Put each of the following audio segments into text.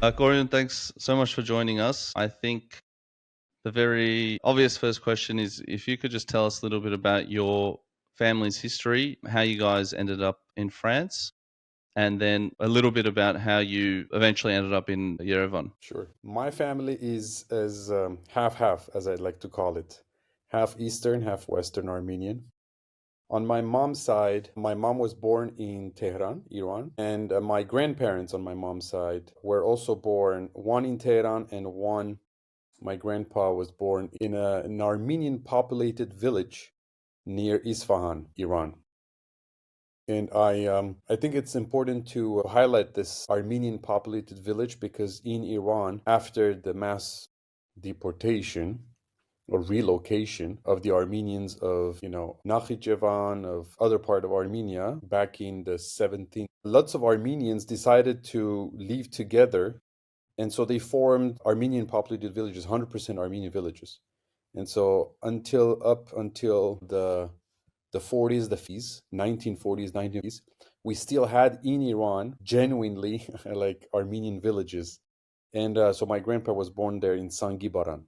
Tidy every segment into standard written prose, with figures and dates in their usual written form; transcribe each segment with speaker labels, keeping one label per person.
Speaker 1: Korioun, thanks so much for joining us. I think the very obvious first question is if you could just tell us a little bit about your family's history, how you guys ended up in France, and then a little bit about how you eventually ended up in Yerevan.
Speaker 2: Sure. My family is as half-half, as I'd like to call it, half Eastern, half Western Armenian. On my mom's side, my mom was born in Tehran, Iran, and my grandparents on my mom's side were also born, one in Tehran and one, my grandpa was born in an Armenian populated village near Isfahan, Iran. And I think it's important to highlight this Armenian populated village because in Iran, after the mass deportation or relocation of the Armenians of, Nakhichevan, of other part of Armenia back in the 17th, lots of Armenians decided to live together. And so they formed Armenian populated villages, 100% Armenian villages. And so up until the 40s, the 50s, 1940s, 1950s, we still had in Iran genuinely like Armenian villages. And so my grandpa was born there in Sangibaran.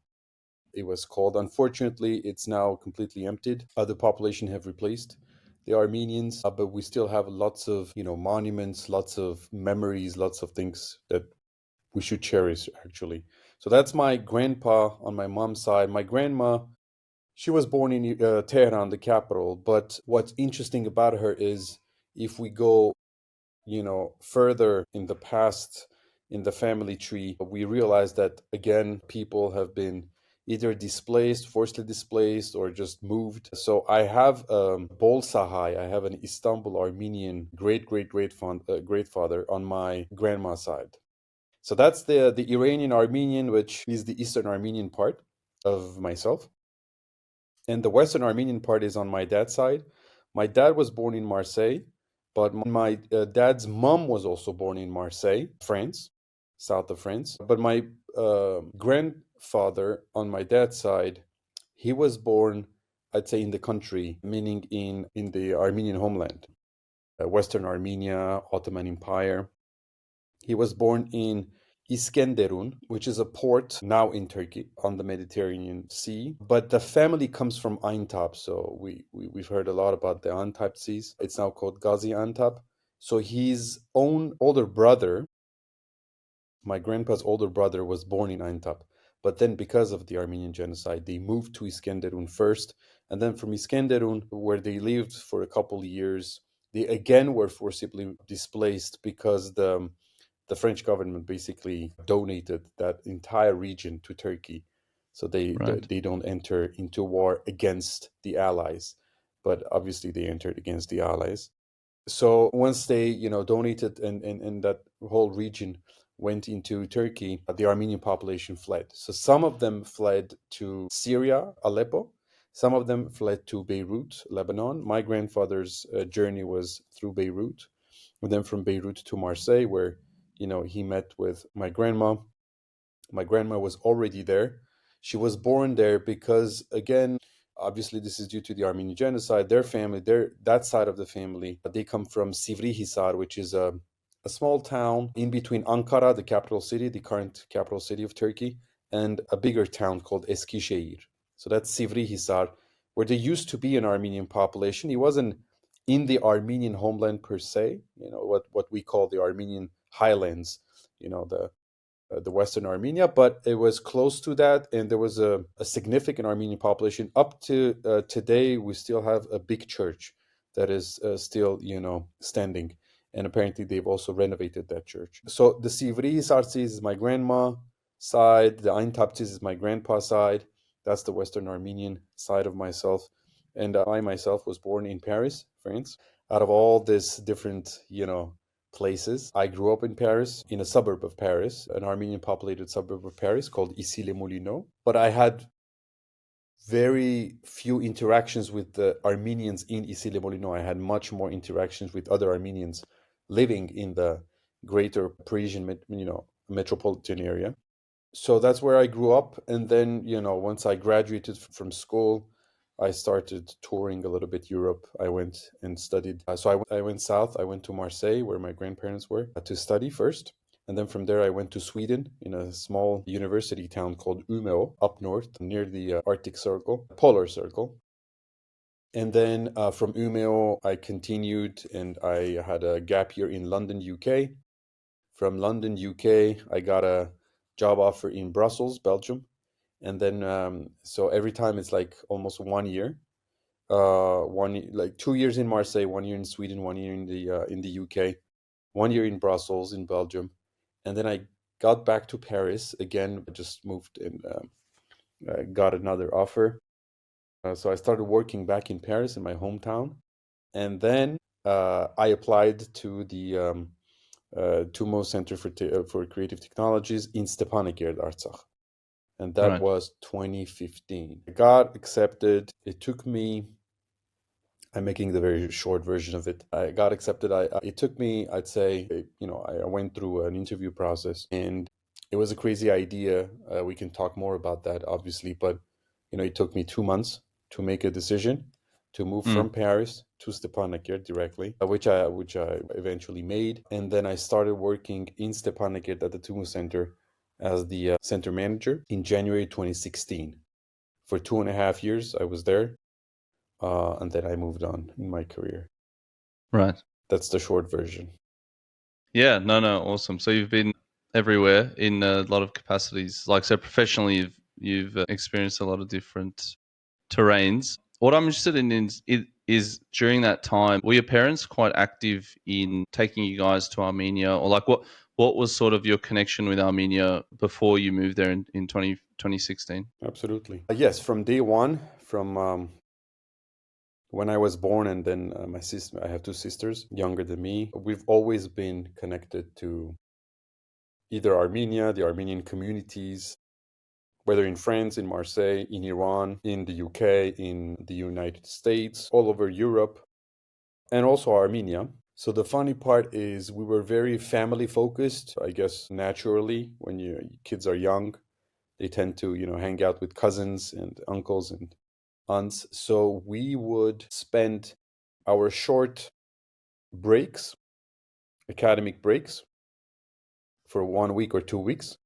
Speaker 2: It was called. Unfortunately, it's now completely emptied. The population have replaced the Armenians, but we still have lots of monuments, lots of memories, lots of things that we should cherish actually. So that's my grandpa on my mom's side. My grandma, she was born in Tehran, the capital. But what's interesting about her is if we go, further in the past in the family tree, we realize that again, people have been either displaced, forcibly displaced, or just moved. So I have Bol Sahai, I have an Istanbul Armenian great-great-great-father on my grandma's side. So that's the Iranian Armenian, which is the Eastern Armenian part of myself. And the Western Armenian part is on my dad's side. My dad was born in Marseille, but my dad's mom was also born in Marseille, France, south of France. But my grandfather on my dad's side, he was born, I'd say, in the country, meaning in the Armenian homeland, Western Armenia, Ottoman Empire. He was born in Iskenderun, which is a port now in Turkey on the Mediterranean Sea. But the family comes from Aintab. So we've heard a lot about the Antabtsis. It's now called Gazi Antab. So his own older brother, my grandpa's older brother, was born in Aintab. But then because of the Armenian genocide, they moved to Iskenderun first. And then from Iskenderun, where they lived for a couple of years, they again were forcibly displaced because the French government basically donated that entire region to Turkey, so
Speaker 1: Right.
Speaker 2: they don't enter into war against the Allies, but obviously they entered against the Allies. So once they donated and that whole region went into Turkey, the Armenian population fled. So some of them fled to Syria, Aleppo. Some of them fled to Beirut, Lebanon. My grandfather's journey was through Beirut, and then from Beirut to Marseille, where he met with my grandma. My grandma was already there. She was born there because, again, obviously this is due to the Armenian genocide. Their family, that side of the family, they come from Sivri Hisar, which is a small town in between Ankara, the capital city, the current capital city of Turkey, and a bigger town called Eskişehir. So that's Sivri Hisar, where there used to be an Armenian population. It wasn't in the Armenian homeland per se, what we call the Armenian highlands, the Western Armenia, but it was close to that, and there was a significant Armenian population. Up to today, we still have a big church that is still, standing, and apparently they've also renovated that church. So the Sivri Sartsis is my grandma side, the Aintabtis is my grandpa side. That's the Western Armenian side of myself, and I myself was born in Paris, France. Out of all these different, places. I grew up in Paris, in a suburb of Paris, an Armenian populated suburb of Paris called Issy-les-Moulineaux. But I had very few interactions with the Armenians in Issy-les-Moulineaux. I had much more interactions with other Armenians living in the greater Parisian, metropolitan area. So that's where I grew up. And then, once I graduated from school, I started touring a little bit Europe. I went and studied. So I went south. I went to Marseille, where my grandparents were, to study first. And then from there, I went to Sweden in a small university town called Umeå, up north near the Arctic Circle, Polar Circle. And then from Umeå, I continued and I had a gap year in London, UK. From London, UK, I got a job offer in Brussels, Belgium. And then, so every time it's like almost 1 year. Like 2 years in Marseille, 1 year in Sweden, 1 year in the UK, 1 year in Brussels, in Belgium. And then I got back to Paris again. I just moved and got another offer. So I started working back in Paris in my hometown. And then I applied to the TUMO Center for Creative Technologies in Stepanakert, Artsakh. And that
Speaker 1: Right.
Speaker 2: was 2015. I got accepted. It took me, I'm making the very short version of it. I got accepted. It took me, I'd say, I went through an interview process, and it was a crazy idea. We can talk more about that, obviously, but it took me 2 months to make a decision to move from Paris to Stepanakert directly, which I eventually made. And then I started working in Stepanakert at the TUMO Center as the center manager in January 2016. For 2.5 years, I was there. And then I moved on in my career.
Speaker 1: Right.
Speaker 2: That's the short version.
Speaker 1: Yeah. No. Awesome. So you've been everywhere in a lot of capacities. Like, so professionally, you've experienced a lot of different terrains. What I'm interested in is during that time, were your parents quite active in taking you guys to Armenia, or like what was sort of your connection with Armenia before you moved there in 2016?
Speaker 2: Absolutely. Yes, from day one, from when I was born, and then my sister, I have two sisters younger than me. We've always been connected to either Armenia, the Armenian communities, whether in France, in Marseille, in Iran, in the UK, in the United States, all over Europe, and also Armenia. So the funny part is we were very family focused. I guess naturally, when kids are young, they tend to, hang out with cousins and uncles and aunts. So we would spend our short breaks, academic breaks, for 1 week or 2 weeks,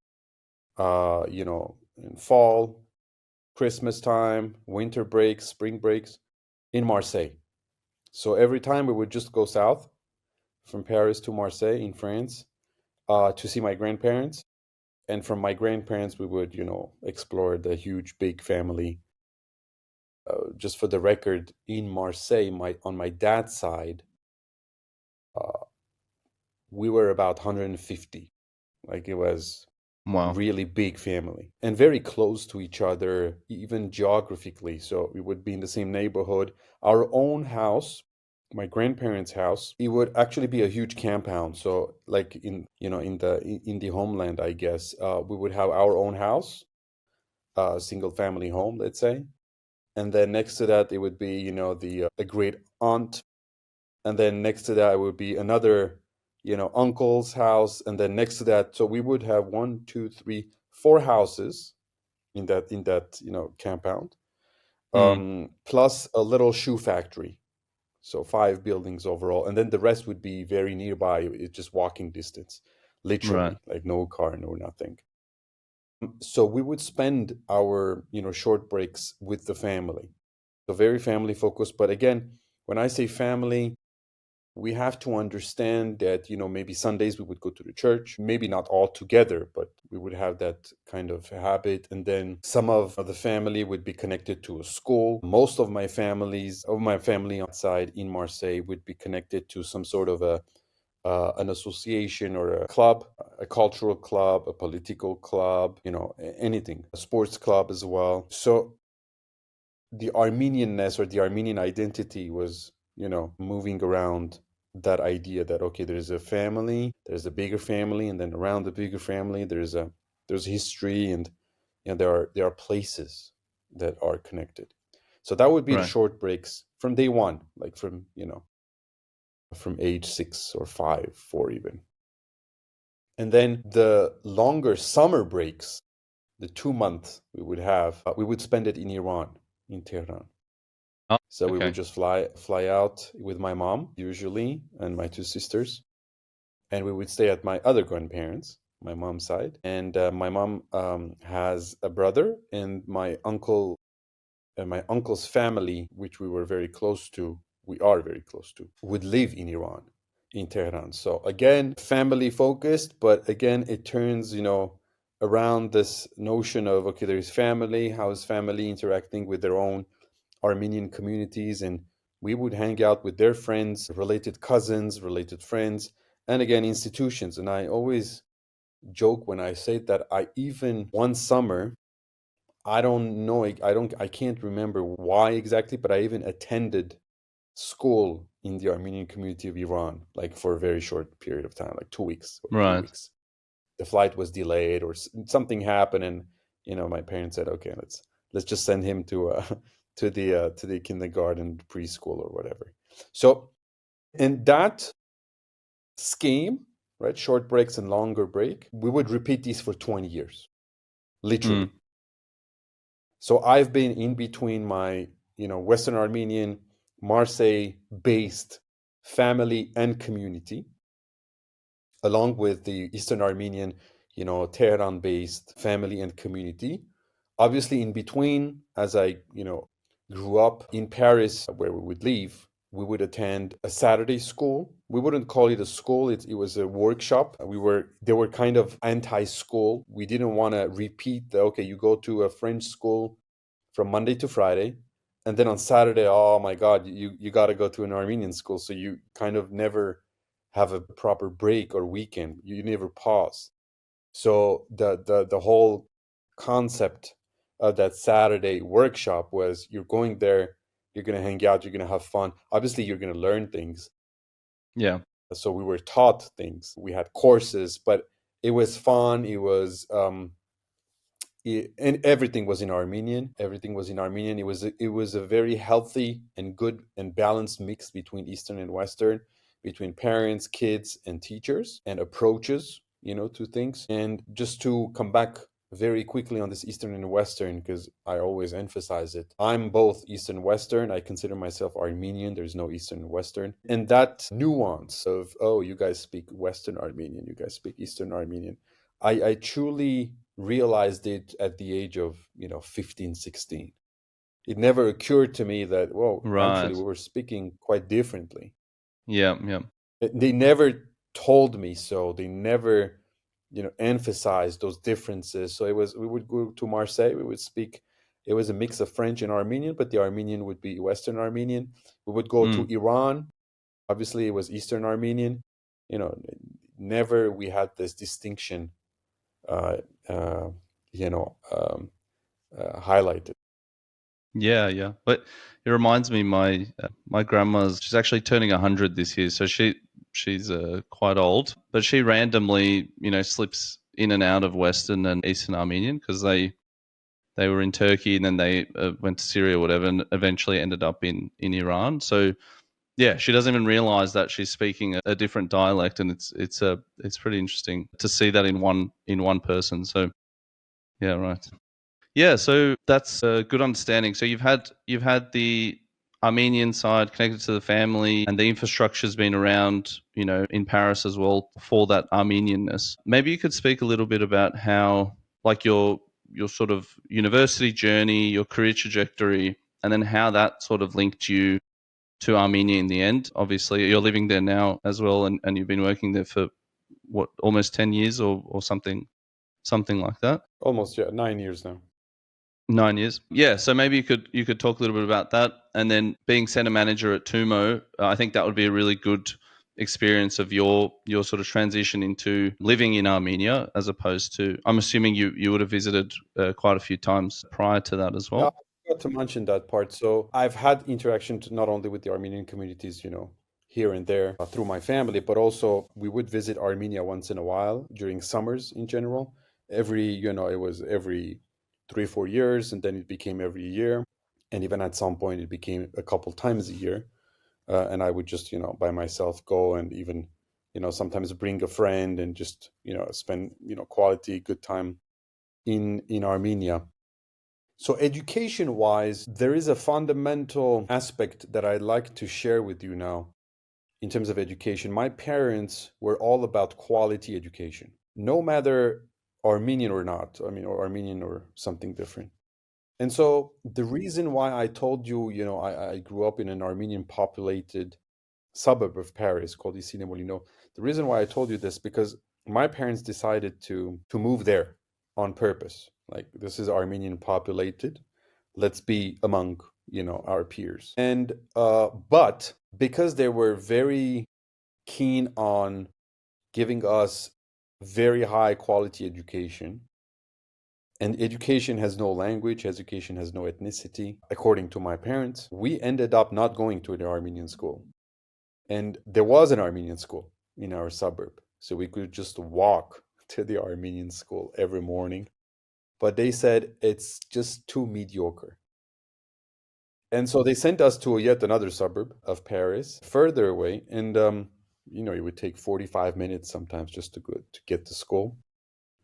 Speaker 2: in fall, Christmas time, winter breaks, spring breaks in Marseille. So every time we would just go south from Paris to Marseille in France to see my grandparents. And from my grandparents, we would, explore the huge, big family. Just for the record, in Marseille, on my dad's side, we were about 150. Like, it was
Speaker 1: Wow.
Speaker 2: really big family and very close to each other, even geographically. So we would be in the same neighborhood. Our own house, my grandparents' house, it would actually be a huge compound. So like in the homeland, I guess, we would have our own house, single family home, let's say. And then next to that, it would be, the a great aunt. And then next to that would be another, uncle's house. And then next to that, so we would have 1, 2, 3, 4 houses in that compound, plus a little shoe factory. So 5 buildings overall, and then the rest would be very nearby. It's just walking distance,
Speaker 1: Right.
Speaker 2: literally, like no car, no nothing. So we would spend our short breaks with the family. So very family focused. But again, when I say family, we have to understand that, maybe Sundays we would go to the church, maybe not all together, but we would have that kind of habit. And then some of the family would be connected to a school. Most of my family outside in Marseille would be connected to some sort of an association or a club, a cultural club, a political club, anything, a sports club as well. So the Armenianness or the Armenian identity was, moving around that idea that, okay, there's a family, there's a bigger family, and then around the bigger family, there's history, and there are places that are connected. So that would be the
Speaker 1: Right.
Speaker 2: short breaks from day one, like from age 6 or 5, 4 even. And then the longer summer breaks, the 2 months we would spend it in Iran, in Tehran.
Speaker 1: Oh,
Speaker 2: So we would
Speaker 1: okay.
Speaker 2: just fly out with my mom usually and my two sisters, and we would stay at my other grandparents, my mom's side. And my mom has a brother, and my uncle and my uncle's family, which we were very close to, we are very close to, would live in Iran, in Tehran. So again, family focused, but again, it turns, around this notion of, okay, there's family, how is family interacting with their own Armenian communities? And we would hang out with their friends, related cousins, related friends, and again, institutions. And I always joke when I say that I even one summer, I don't know, I can't remember why exactly, but I even attended school in the Armenian community of Iran, like for a very short period of time, like 2 weeks or three
Speaker 1: Right.
Speaker 2: weeks. The flight was delayed or something happened, and my parents said, okay, let's just send him to to the kindergarten, preschool, or whatever. So in that scheme, right, short breaks and longer break, we would repeat these for 20 years, literally.
Speaker 1: Mm.
Speaker 2: So I've been in between my, Western Armenian, Marseille-based family and community, along with the Eastern Armenian, Tehran-based family and community. Obviously, in between, as I, grew up in Paris, where we would live, we would attend a Saturday school. We wouldn't call it a school; it was a workshop. They were kind of anti-school. We didn't want to repeat the, okay, you go to a French school from Monday to Friday, and then on Saturday, oh my God, you got to go to an Armenian school. So you kind of never have a proper break or weekend. You never pause. So the whole concept of that Saturday workshop was, you're going there, you're going to hang out, you're going to have fun. Obviously, you're going to learn things.
Speaker 1: Yeah.
Speaker 2: So we were taught things. We had courses, but it was fun. It was and everything was in Armenian. Everything was in Armenian. It was a very healthy and good and balanced mix between Eastern and Western, between parents, kids, and teachers, and approaches, to things. And just to come back very quickly on this Eastern and Western, because I always emphasize it. I'm both Eastern Western. I consider myself Armenian. There's no Eastern and Western. And that nuance of, oh, you guys speak Western Armenian, you guys speak Eastern Armenian, I truly realized it at the age of 15, 16. It never occurred to me that, well, actually
Speaker 1: Right.
Speaker 2: we were speaking quite differently.
Speaker 1: Yeah. Yeah.
Speaker 2: They never told me so. They never emphasized those differences. So we would go to Marseille, we would speak, it was a mix of French and Armenian, but the Armenian would be Western Armenian. We would go to
Speaker 1: Mm.
Speaker 2: Iran, obviously it was Eastern Armenian. Never we had this distinction uh, uh, you know, um, highlighted.
Speaker 1: Yeah. Yeah. But it reminds me, my grandma's, she's actually turning 100 this year, so she's quite old, but she randomly slips in and out of Western and Eastern Armenian because they were in Turkey and then they went to Syria or whatever, and eventually ended up in Iran. So yeah, she doesn't even realize that she's speaking a different dialect, and it's pretty interesting to see that in one person. So yeah, right. Yeah, so that's a good understanding. So you've had the Armenian side connected to the family, and the infrastructure's been around, in Paris as well for that Armenianness. Maybe you could speak a little bit about how, like, your sort of university journey, your career trajectory, and then how that sort of linked you to Armenia in the end. Obviously, you're living there now as well, and you've been working there for what, almost 10 years or something like that.
Speaker 2: Almost, yeah, 9 years now.
Speaker 1: 9 years. Yeah. So maybe you could talk a little bit about that, and then being center manager at TUMO. I think that would be a really good experience of your sort of transition into living in Armenia, as opposed to, I'm assuming you would have visited quite a few times prior to that as
Speaker 2: Yeah,
Speaker 1: well.
Speaker 2: I forgot to mention that part. So I've had interaction not only with the Armenian communities, here and there through my family, but also we would visit Armenia once in a while during summers in general. It was every 3 4 years, and then it became every year, and even at some point it became a couple times a year. And I would just, by myself go, and even, sometimes bring a friend, and just, spend, quality good time in Armenia. So education wise, there is a fundamental aspect that I'd like to share with you now. in terms of education, my parents were all about quality education, no matter Armenian or not, I mean, or Armenian or something different. And so the reason why I told you, I grew up in an Armenian populated suburb of Paris called Issy-les-Moulineaux. The reason why I told you this, because my parents decided to move there on purpose. Like, this is Armenian populated. Let's be among, our peers. And but because they were very keen on giving us very high quality education, and education has no language, education has no ethnicity, according to my parents, we ended up not going to the Armenian school. And there was an Armenian school in our suburb, so we could just walk to the Armenian school every morning. But they said it's just too mediocre. And so they sent us to yet another suburb of Paris, further away. And, it would take 45 minutes sometimes just to get to school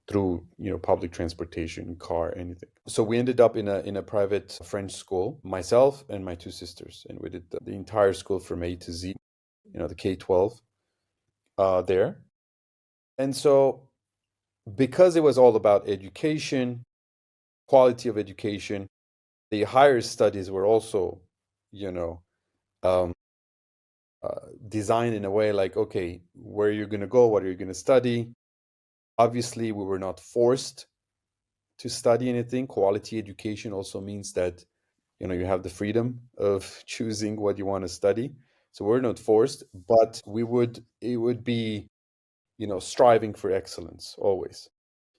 Speaker 2: through, public transportation, car, anything. So we ended up in a private French school, myself and my two sisters. And we did the entire school from A to Z, the K-12 there. And so because it was all about education, quality of education, the higher studies were also, um, designed in a way like, okay, where you're going to go, what are you going to study? Obviously, we were not forced to study anything. Quality education also means that, you have the freedom of choosing what you want to study. So we're not forced, but it would be, striving for excellence always.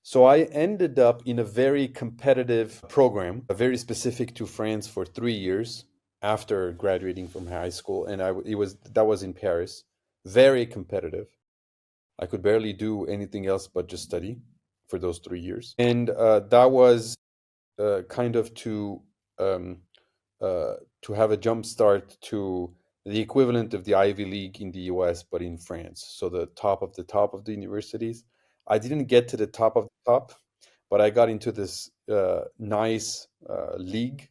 Speaker 2: So I ended up in a very competitive program, very specific to France for 3 years after graduating from high school, and that was in Paris, very competitive. I could barely do anything else but just study for those 3 years, and that was kind of um, to have a jump start to the equivalent of the Ivy League in the US, but in France. So the top of the universities. I didn't get to the top of the top, but I got into this nice league,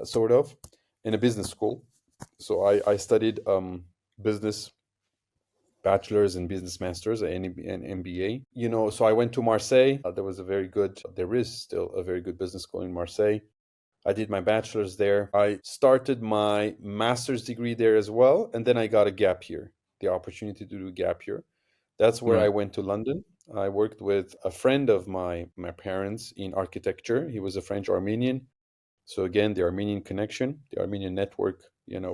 Speaker 2: sort of, in a business school. So I studied business bachelor's and business master's and MBA. So I went to Marseille. There is still a very good business school in Marseille. I did my bachelor's there. I started my master's degree there as well. And then I got a gap year, the opportunity to do gap year. That's where I
Speaker 1: Right.
Speaker 2: went to London. I worked with a friend of my parents in architecture. He was a French Armenian. So again, the Armenian connection, the Armenian network,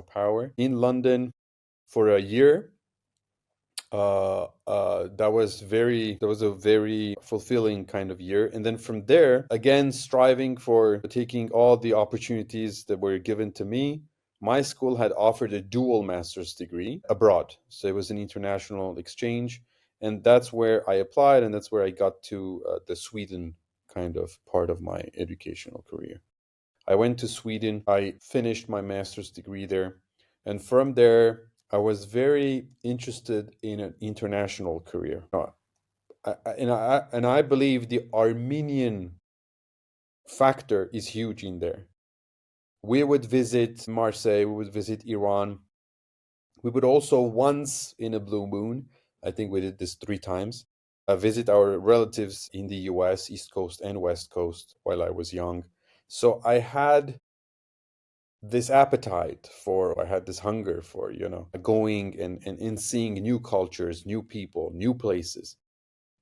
Speaker 2: power. In London for a year, that was a very fulfilling kind of year. And then from there, again, striving for taking all the opportunities that were given to me. My school had offered a dual master's degree abroad, so it was an international exchange, and that's where I applied, and that's where I got to the Sweden kind of part of my educational career. I went to Sweden. I finished my master's degree there. And from there, I was very interested in an international career. And I believe the Armenian factor is huge in there. We would visit Marseille, we would visit Iran. We would also, once in a blue moon, I think we did this 3 times, visit our relatives in the US, East Coast and West Coast, while I was young. So I had this appetite for, I had this hunger for, going and seeing new cultures, new people, new places.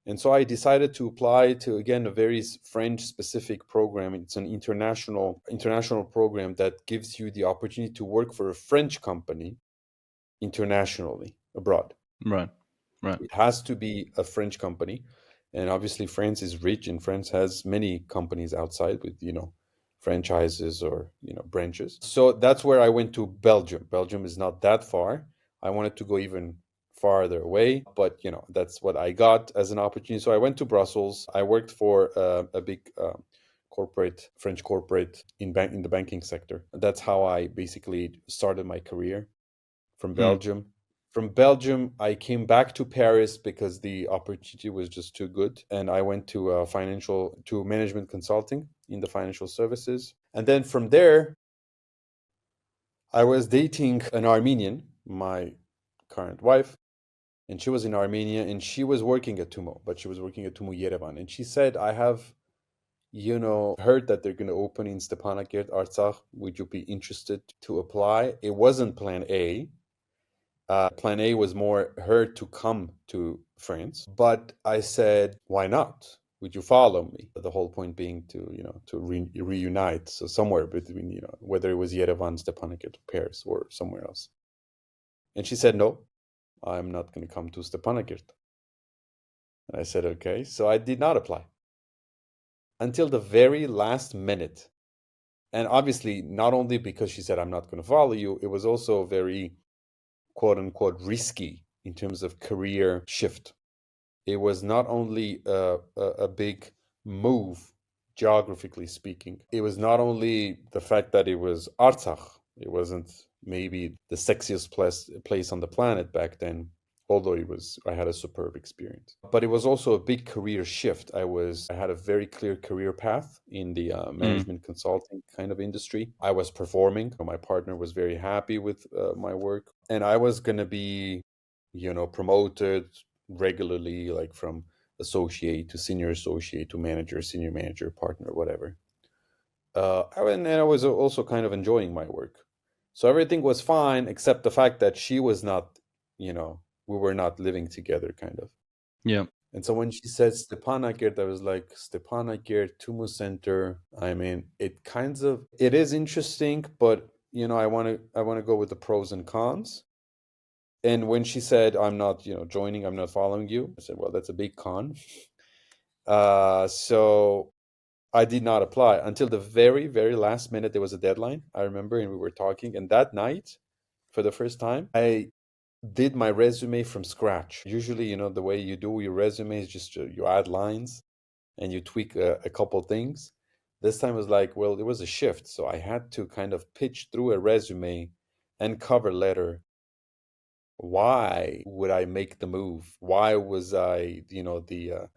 Speaker 2: And so I decided to apply to, again, a very French specific program. It's an international program that gives you the opportunity to work for a French company internationally abroad.
Speaker 1: Right. Right.
Speaker 2: It has to be a French company. And obviously France is rich, and France has many companies outside with, franchises or, branches. So that's where I went to Belgium. Belgium is not that far. I wanted to go even farther away, but that's what I got as an opportunity. So I went to Brussels. I worked for a big French corporate in the banking sector. That's how I basically started my career from
Speaker 1: Mm.
Speaker 2: Belgium. From Belgium, I came back to Paris because the opportunity was just too good, and I went to management consulting in the financial services. And then from there, I was dating an Armenian, my current wife, and she was in Armenia, and she was working at TUMO, but she was working at TUMO Yerevan. And she said, I have, heard that they're going to open in Stepanakert, Artsakh. Would you be interested to apply? It wasn't plan A. Plan A was more her to come to France. But I said, why not? Would you follow me? The whole point being to reunite. So somewhere between, whether it was Yerevan, Stepanakert, Paris, or somewhere else. And she said, no, I'm not going to come to Stepanakert. And I said, okay. So I did not apply until the very last minute. And obviously, not only because she said, I'm not going to follow you, it was also very, quote unquote, risky in terms of career shift. It was not only a big move, geographically speaking. It was not only the fact that it was Artsakh. It wasn't maybe the sexiest place on the planet back then, although I had a superb experience. But it was also a big career shift. I had a very clear career path in the management consulting kind of industry. I was performing. My partner was very happy with my work, and I was going to be, promoted regularly, like from associate to senior associate to manager, senior manager, partner, whatever. And I was also kind of enjoying my work. So everything was fine, except the fact that she was not, we were not living together, kind of.
Speaker 1: Yeah.
Speaker 2: And so when she said Stepanakert, I was like, Stepanakert, TUMO Center. I mean, it is interesting, but I want to go with the pros and cons. And when she said, I'm not, joining, I'm not following you, I said, well, that's a big con. So I did not apply until the very, very last minute. There was a deadline, I remember, and we were talking. And that night, for the first time, I did my resume from scratch. Usually, the way you do your resume is just you add lines and you tweak a couple things. This time was like, well, it was a shift. So I had to kind of pitch through a resume and cover letter. Why would I make the move? Why was I,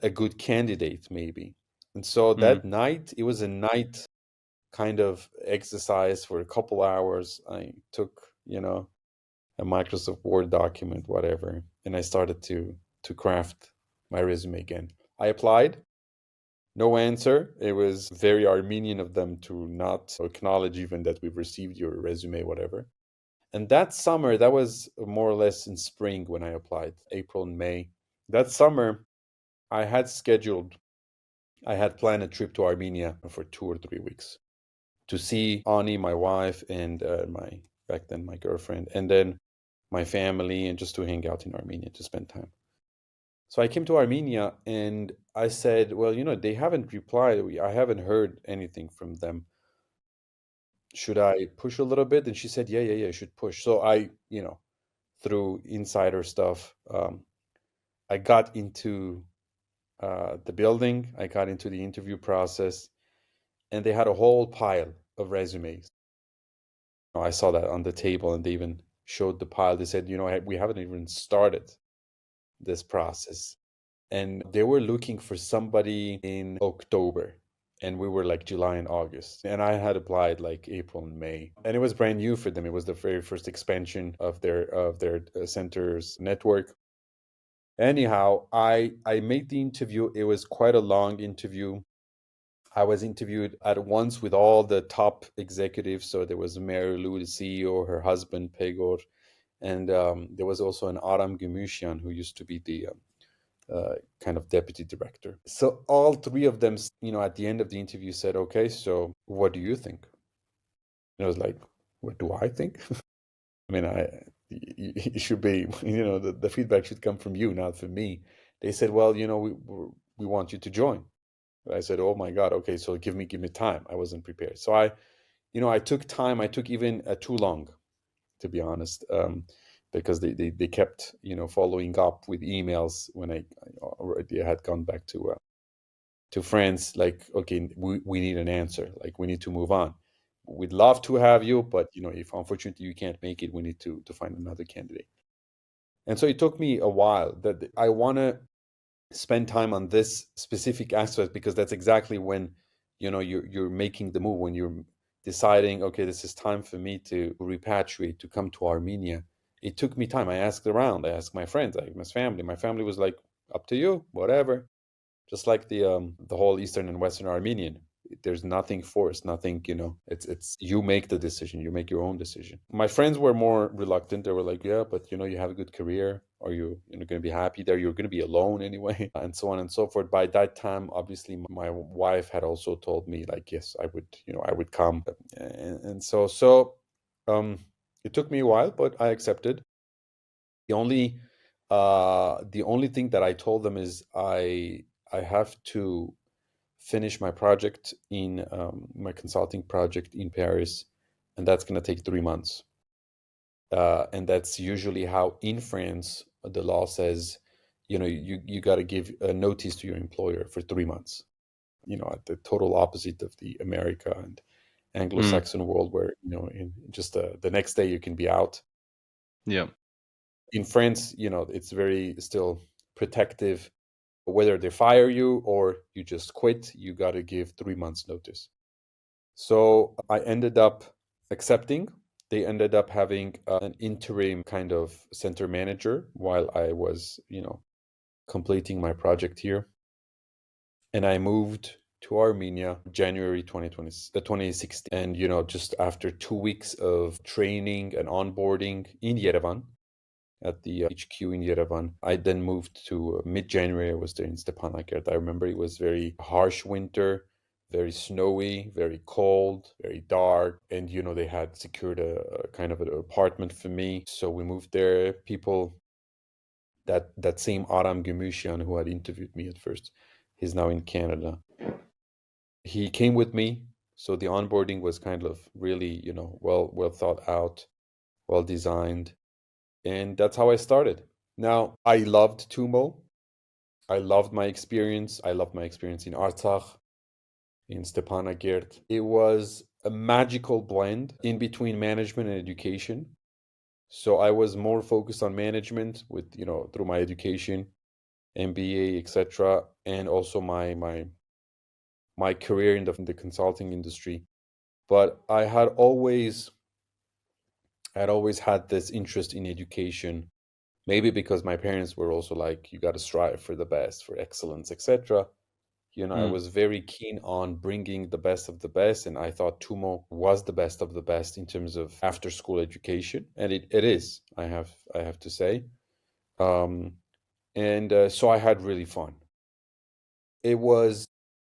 Speaker 2: a good candidate, maybe? And so that night, it was a night kind of exercise for a couple hours. I took, a Microsoft Word document, whatever, and I started to craft my resume again. I applied, no answer. It was very Armenian of them to not acknowledge even that we've received your resume, whatever. And that summer, that was more or less in spring when I applied, April and May. That summer, I had planned a trip to Armenia for 2 or 3 weeks to see Ani, my wife, and back then my girlfriend, and then my family, and just to hang out in Armenia, to spend time. So I came to Armenia and I said, well, they haven't replied. I haven't heard anything from them. Should I push a little bit? And she said, yeah, you should push. So I, through insider stuff, I got into the building. I got into the interview process, and they had a whole pile of resumes. I saw that on the table, and they even showed the pile. They said, we haven't even started this process. And they were looking for somebody in October, and we were like July and August. And I had applied like April and May, and it was brand new for them. It was the very first expansion of their center's network. Anyhow, I made the interview. It was quite a long interview. I was interviewed at once with all the top executives. So there was Mary Lou, the CEO, her husband Pegor, and there was also an Aram Gümüşyan, who used to be the kind of deputy director. So all three of them, at the end of the interview said, okay, so what do you think? And I was like, what do I think? I mean, it should be, the feedback should come from you, not from me. They said, well, we want you to join. I said, oh my God, okay, so give me time. I wasn't prepared. So I took time. I took even too long, to be honest, because they kept, following up with emails when I already had gone back to France, like, okay, we need an answer. Like, we need to move on. We'd love to have you, but, if unfortunately you can't make it, we need to find another candidate. And so it took me a while. That I want to spend time on this specific aspect, because that's exactly when, you're making the move, when you're deciding, okay, this is time for me to repatriate, to come to Armenia. it took me time. I asked around, I asked my friends, I asked my family. My family was like, up to you, whatever. Just like the whole Eastern and Western Armenian. There's nothing forced, nothing, it's you make the decision, you make your own decision. My friends were more reluctant. They were like, yeah, but you have a good career. Are you going to be happy there? You're going to be alone anyway, and so on and so forth. By that time, obviously, my wife had also told me like, yes, I would come, and um, it took me a while, but I accepted. The only thing that I told them is I have to finish my project in my consulting project in Paris, and that's going to take 3 months. And that's usually how in France the law says, you got to give a notice to your employer for 3 months. At the total opposite of the America and Anglo-Saxon world, where in just the next day you can be out.
Speaker 1: Yeah.
Speaker 2: In France, it's very still protective. Whether they fire you or you just quit, you got to give 3 months notice. So I ended up accepting. They ended up having an interim kind of center manager while I was, completing my project here. And I moved to Armenia January 2016. And, just after 2 weeks of training and onboarding in Yerevan, at the HQ in Yerevan. I then moved to mid-January. I was there in Stepanakert. I remember it was very harsh winter, very snowy, very cold, very dark. And, they had secured a kind of an apartment for me. So we moved there. People, that same Aram Gümüşyan who had interviewed me at first, he's now in Canada. He came with me. So the onboarding was kind of really, well thought out, well designed. And that's how I started. Now, I loved TUMO. I loved my experience. I loved my experience in Artsakh, in Stepanakert. It was a magical blend in between management and education. So I was more focused on management with, through my education, MBA, etc., and also my career in the consulting industry. But I had always had this interest in education. Maybe because my parents were also like, you got to strive for the best, for excellence, etc. I was very keen on bringing the best of the best, and I thought TUMO was the best of the best in terms of after school education, and it is. I have to say, and so I had really fun. It was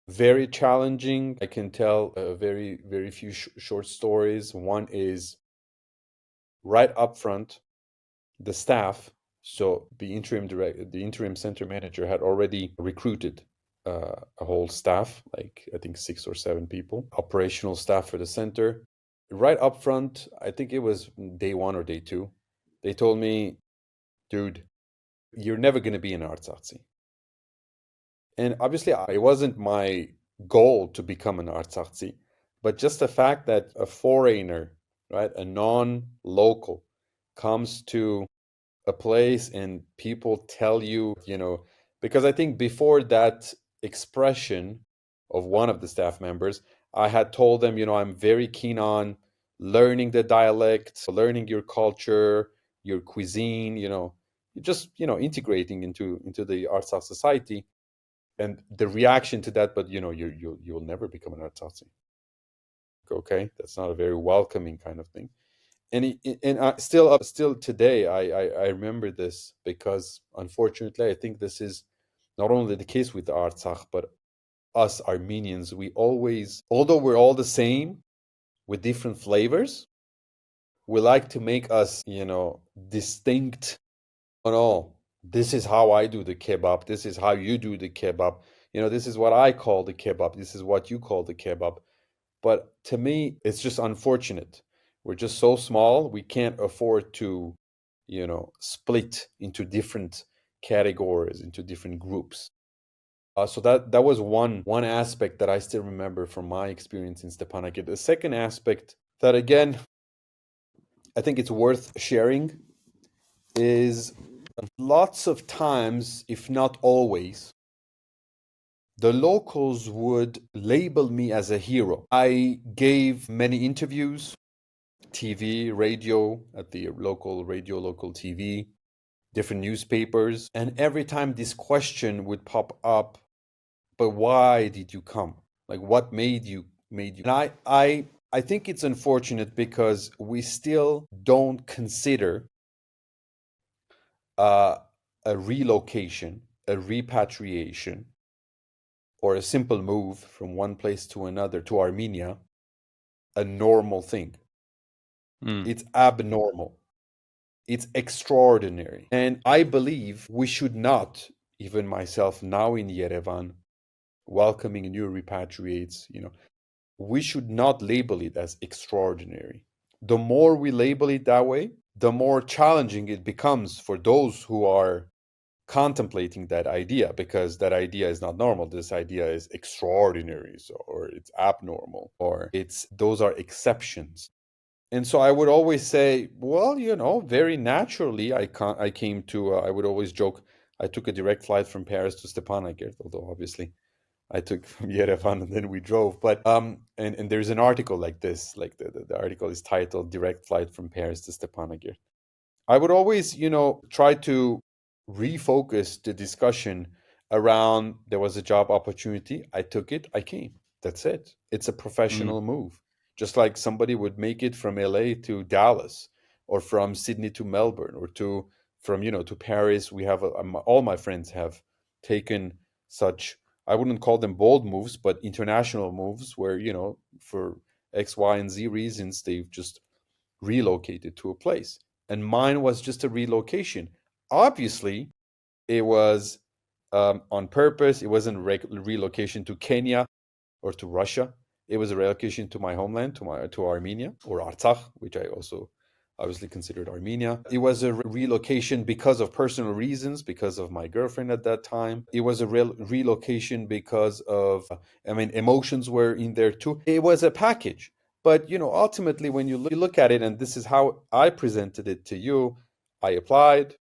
Speaker 2: very challenging. I can tell very very few short stories. One is right up front, the staff. So the interim center manager had already recruited a whole staff, like I think 6 or 7 people, operational staff for the center. Right up front, I think it was day 1 or day 2, they told me, dude, you're never going to be an Artsakhtsi. And obviously, it wasn't my goal to become an Artsakhtsi, but just the fact that a foreigner, right, a non-local, comes to a place and people tell you, because I think before that expression of one of the staff members, I had told them, I'm very keen on learning the dialect, learning your culture, your cuisine, just, integrating into the Artsakh society. And the reaction to that, but you'll never become an Artsakhtsi. Okay, that's not a very welcoming kind of thing. And still today, I remember this because unfortunately, I think this is not only the case with the Artsakh, but us Armenians. We always, although we're all the same with different flavors, we like to make us, distinct on all. This is how I do the kebab. This is how you do the kebab. This is what I call the kebab. This is what you call the kebab. But to me, it's just unfortunate. We're just so small, we can't afford to, split into different categories, into different groups. So that was one aspect that I still remember from my experience in Stepanakert. The second aspect that, again, I think it's worth sharing is lots of times, if not always, the locals would label me as a hero. I gave many interviews. TV, radio, at the local radio, local TV, different newspapers. And every time this question would pop up, but why did you come? Like, what made you? And I think it's unfortunate because we still don't consider uh, a relocation, a repatriation, or a simple move from one place to another to Armenia a normal thing. It's abnormal. It's extraordinary. And I believe we should not, even myself now in Yerevan, welcoming new repatriates, we should not label it as extraordinary. The more we label it that way, the more challenging it becomes for those who are contemplating that idea, because that idea is not normal. This idea is extraordinary, or it's abnormal, or those are exceptions. And so I would always say, well, very naturally, I came to. I would always joke, I took a direct flight from Paris to Stepanakert, although obviously I took from Yerevan and then we drove. But and there's an article like this, like the article is titled "Direct Flight from Paris to Stepanakert." I would always, try to refocus the discussion around there was a job opportunity. I took it. I came. That's it. It's a professional move. Just like somebody would make it from LA to Dallas, or from Sydney to Melbourne, or from to Paris. We have all my friends have taken such, I wouldn't call them bold moves, but international moves where, for X, Y, and Z reasons, they've just relocated to a place. And mine was just a relocation. Obviously, it was on purpose. It wasn't relocation to Kenya or to Russia. It was a relocation to my homeland, to Armenia, or Artsakh, which I also obviously considered Armenia. It was a relocation because of personal reasons, because of my girlfriend at that time. It was a relocation because of, emotions were in there too. It was a package. But, ultimately, when you look at it, and this is how I presented it to you, I applied,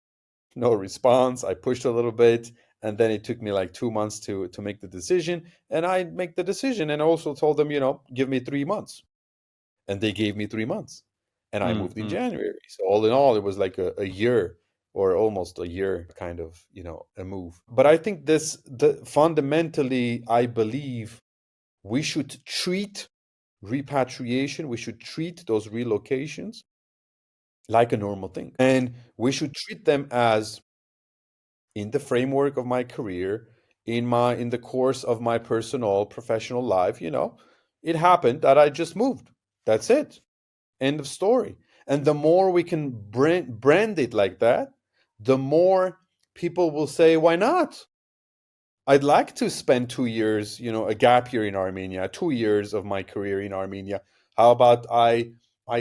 Speaker 2: no response. I pushed a little bit, and then it took me like 2 months to make the decision. And I make the decision, and also told them, give me 3 months. And they gave me 3 months, and I moved in January. So all in all, it was like a year, or almost a year, kind of, a move. But I think fundamentally, I believe we should treat repatriation, we should treat those relocations like a normal thing. And we should treat them as, in the framework of my career, in the course of my personal professional life, it happened that I just moved. That's it. End of story. And the more we can brand it like that, the more people will say, why not? I'd like to spend 2 years, a gap year in Armenia, 2 years of my career in Armenia. How about I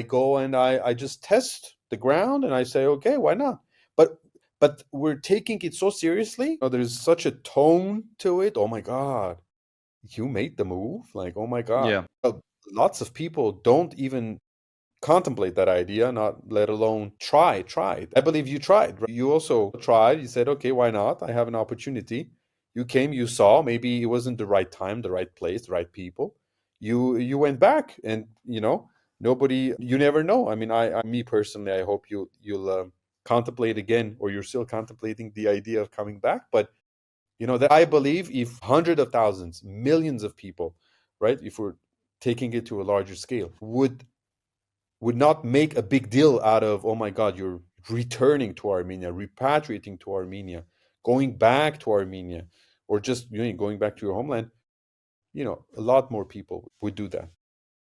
Speaker 2: go and I just test the ground, and I say, okay, why not? But we're taking it so seriously. There's such a tone to it. Oh my God, you made the move. Like, oh my God.
Speaker 1: Yeah.
Speaker 2: Lots of people don't even contemplate that idea, not let alone try. I believe you tried, right? You also tried. You said, okay, why not? I have an opportunity. You came, you saw, maybe it wasn't the right time, the right place, the right people. You went back, and nobody, you never know. Me personally, I hope you'll contemplate again, or you're still contemplating the idea of coming back. But that, I believe, if hundreds of thousands, millions of people, right, if we're taking it to a larger scale, would not make a big deal out of, oh my God, you're returning to Armenia, repatriating to Armenia, going back to Armenia, or just going back to your homeland, a lot more people would do that.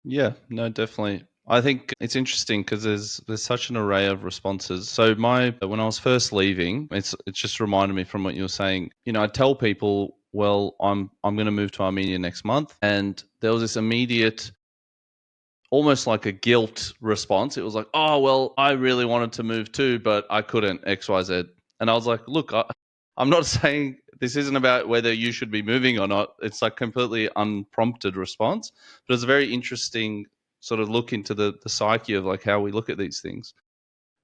Speaker 1: Yeah, no, definitely. I think it's interesting because there's such an array of responses. So when I was first leaving, it's just reminded me from what you were saying. I tell people, well, I'm going to move to Armenia next month, and there was this immediate, almost like a guilt response. It was like, oh, well, I really wanted to move too, but I couldn't, XYZ. And I was like, look, I'm not saying this isn't about whether you should be moving or not. It's like completely unprompted response. But it's a very interesting sort of look into the psyche of like how we look at these things.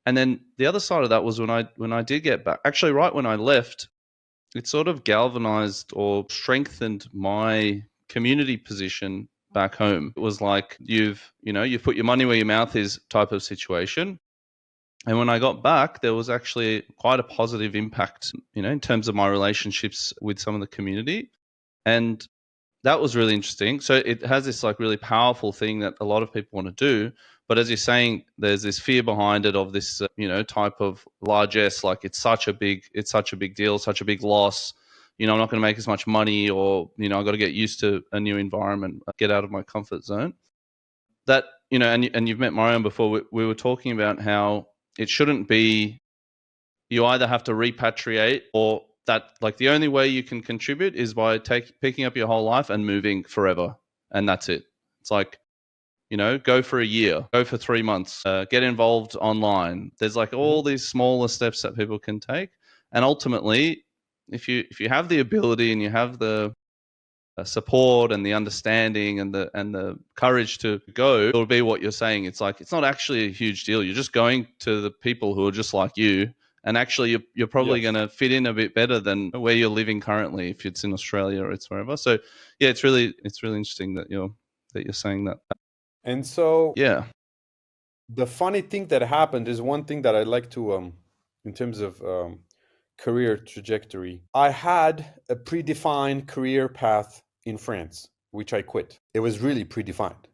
Speaker 1: And then the other side of that was when I did get back, actually right when I left, it sort of galvanized or strengthened my community position back home. It was like you've put your money where your mouth is type of situation. And when I got back, there was actually quite a positive impact, in terms of my relationships with some of the community. And that was really interesting. So it has this like really powerful thing that a lot of people want to do. But as you're saying, there's this fear behind it of this, type of largesse. Like it's such a big deal, such a big loss. I'm not going to make as much money, or I got to get used to a new environment, get out of my comfort zone. That and you've met Mariam before. We were talking about how it shouldn't be. You either have to repatriate, or that like the only way you can contribute is by picking up your whole life and moving forever, and that's it. It's like, go for a year, go for 3 months, get involved online. There's like all these smaller steps that people can take, and ultimately, if you have the ability and you have the support and the understanding and the courage to go, it'll be what you're saying. It's like it's not actually a huge deal. You're just going to the people who are just like you, and actually you're probably
Speaker 2: Yes.
Speaker 1: going to fit in a bit better than where you're living currently, if it's in Australia or it's wherever. So yeah, it's really interesting that you're saying that.
Speaker 2: And so
Speaker 1: Yeah.
Speaker 2: the funny thing that happened is one thing that I like to, in terms of career trajectory, I had a predefined career path in France, which I quit. It was really predefined.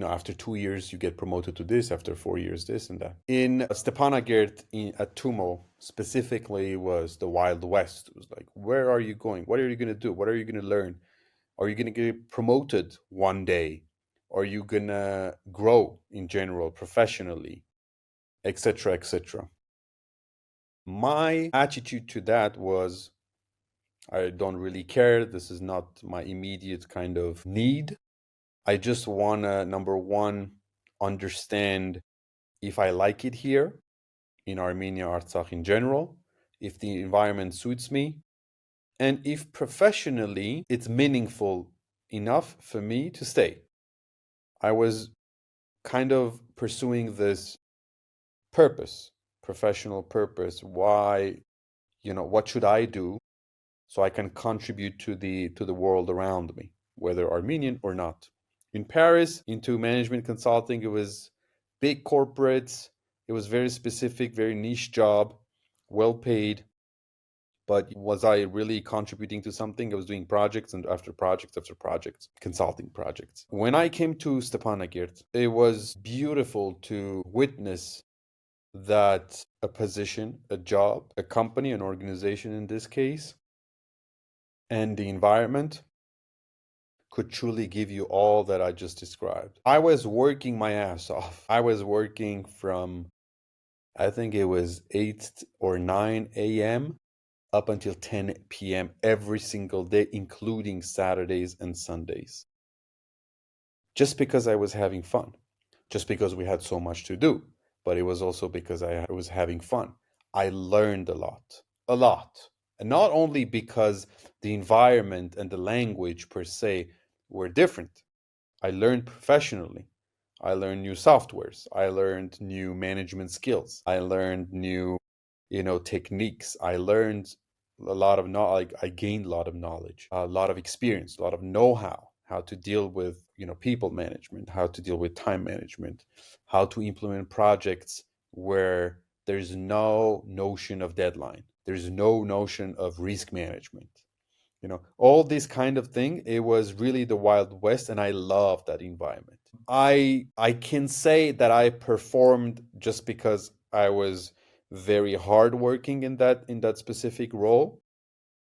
Speaker 2: After 2 years, you get promoted to this, after 4 years, this and that. In Stepanakert, at TUMO, specifically, was the Wild West. It was like, where are you going? What are you going to do? What are you going to learn? Are you going to get promoted one day? Are you going to grow in general, professionally, etc., etc.? My attitude to that was, I don't really care. This is not my immediate kind of need. I just want to, number one, understand if I like it here in Armenia, Artsakh in general, if the environment suits me, and if professionally it's meaningful enough for me to stay. I was kind of pursuing this purpose, professional purpose. Why, what should I do so I can contribute to the world around me, whether Armenian or not? In Paris, into management consulting, it was big corporates. It was very specific, very niche job, well paid. But was I really contributing to something? I was doing projects and after projects after projects, consulting projects. When I came to Stepanakert, it was beautiful to witness that a position, a job, a company, an organization in this case, and the environment could truly give you all that I just described. I was working my ass off. I was working from, I think it was 8 or 9 a.m. up until 10 p.m. every single day, including Saturdays and Sundays. Just because I was having fun. Just because we had so much to do. But it was also because I was having fun. I learned a lot. A lot. And not only because the environment and the language per se were different. I learned professionally. I learned new softwares. I learned new management skills. I learned new, techniques. I learned a lot of knowledge. I gained a lot of knowledge, a lot of experience, a lot of know-how, how to deal with, people management, how to deal with time management, how to implement projects where there's no notion of deadline. There's no notion of risk management. All this kind of thing. It was really the Wild West, and I love that environment. I can say that I performed just because I was very hardworking in that specific role.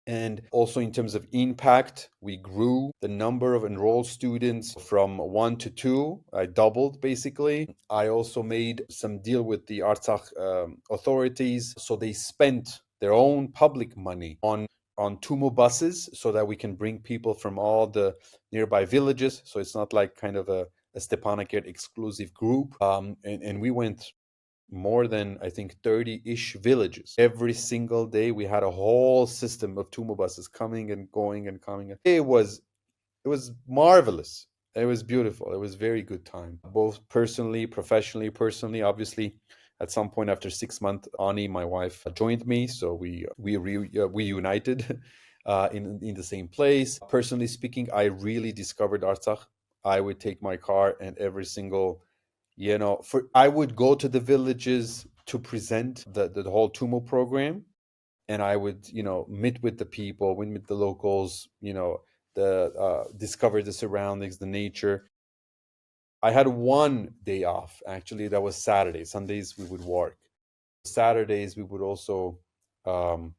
Speaker 2: And also in terms of impact, we grew the number of enrolled students from 1 to 2. I doubled, basically. I also made some deal with the Artsakh authorities. So they spent their own public money on TUMO buses so that we can bring people from all the nearby villages. So it's not like kind of a Stepanakert exclusive group. And we went more than, I think, 30-ish villages. Every single day we had a whole system of TUMO buses coming and going and coming. It was marvelous. It was beautiful. It was very good time, both personally, professionally. Personally, obviously, at some point after 6 months, Ani, my wife, joined me, so we reunited. in the same place. Personally speaking, I really discovered Artsakh. I would take my car and every single, I would go to the villages to present the whole TUMO program, and I would, meet with the people, meet with the locals, the discover the surroundings, the nature. I had one day off, actually. That was Saturday. Sundays we would work. Saturdays we would also um,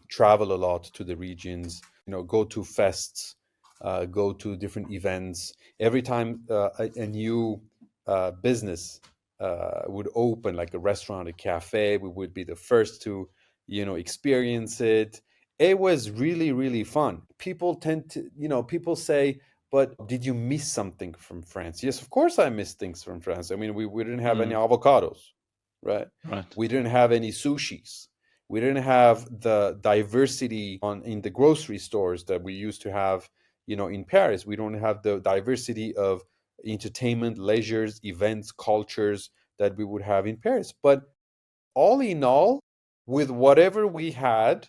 Speaker 2: travel a lot to the regions, go to fests, go to different events. Every time a new business would open, like a restaurant, a cafe, we would be the first to, experience it. It was really, really fun. People tend to, people say, but did you miss something from France? Yes, of course I missed things from France. I mean, we didn't have any
Speaker 1: Mm.
Speaker 2: avocados, right?
Speaker 1: Right.
Speaker 2: We didn't have any sushis. We didn't have the diversity in the grocery stores that we used to have, in Paris. We don't have the diversity of entertainment, leisures, events, cultures that we would have in Paris. But all in all, with whatever we had,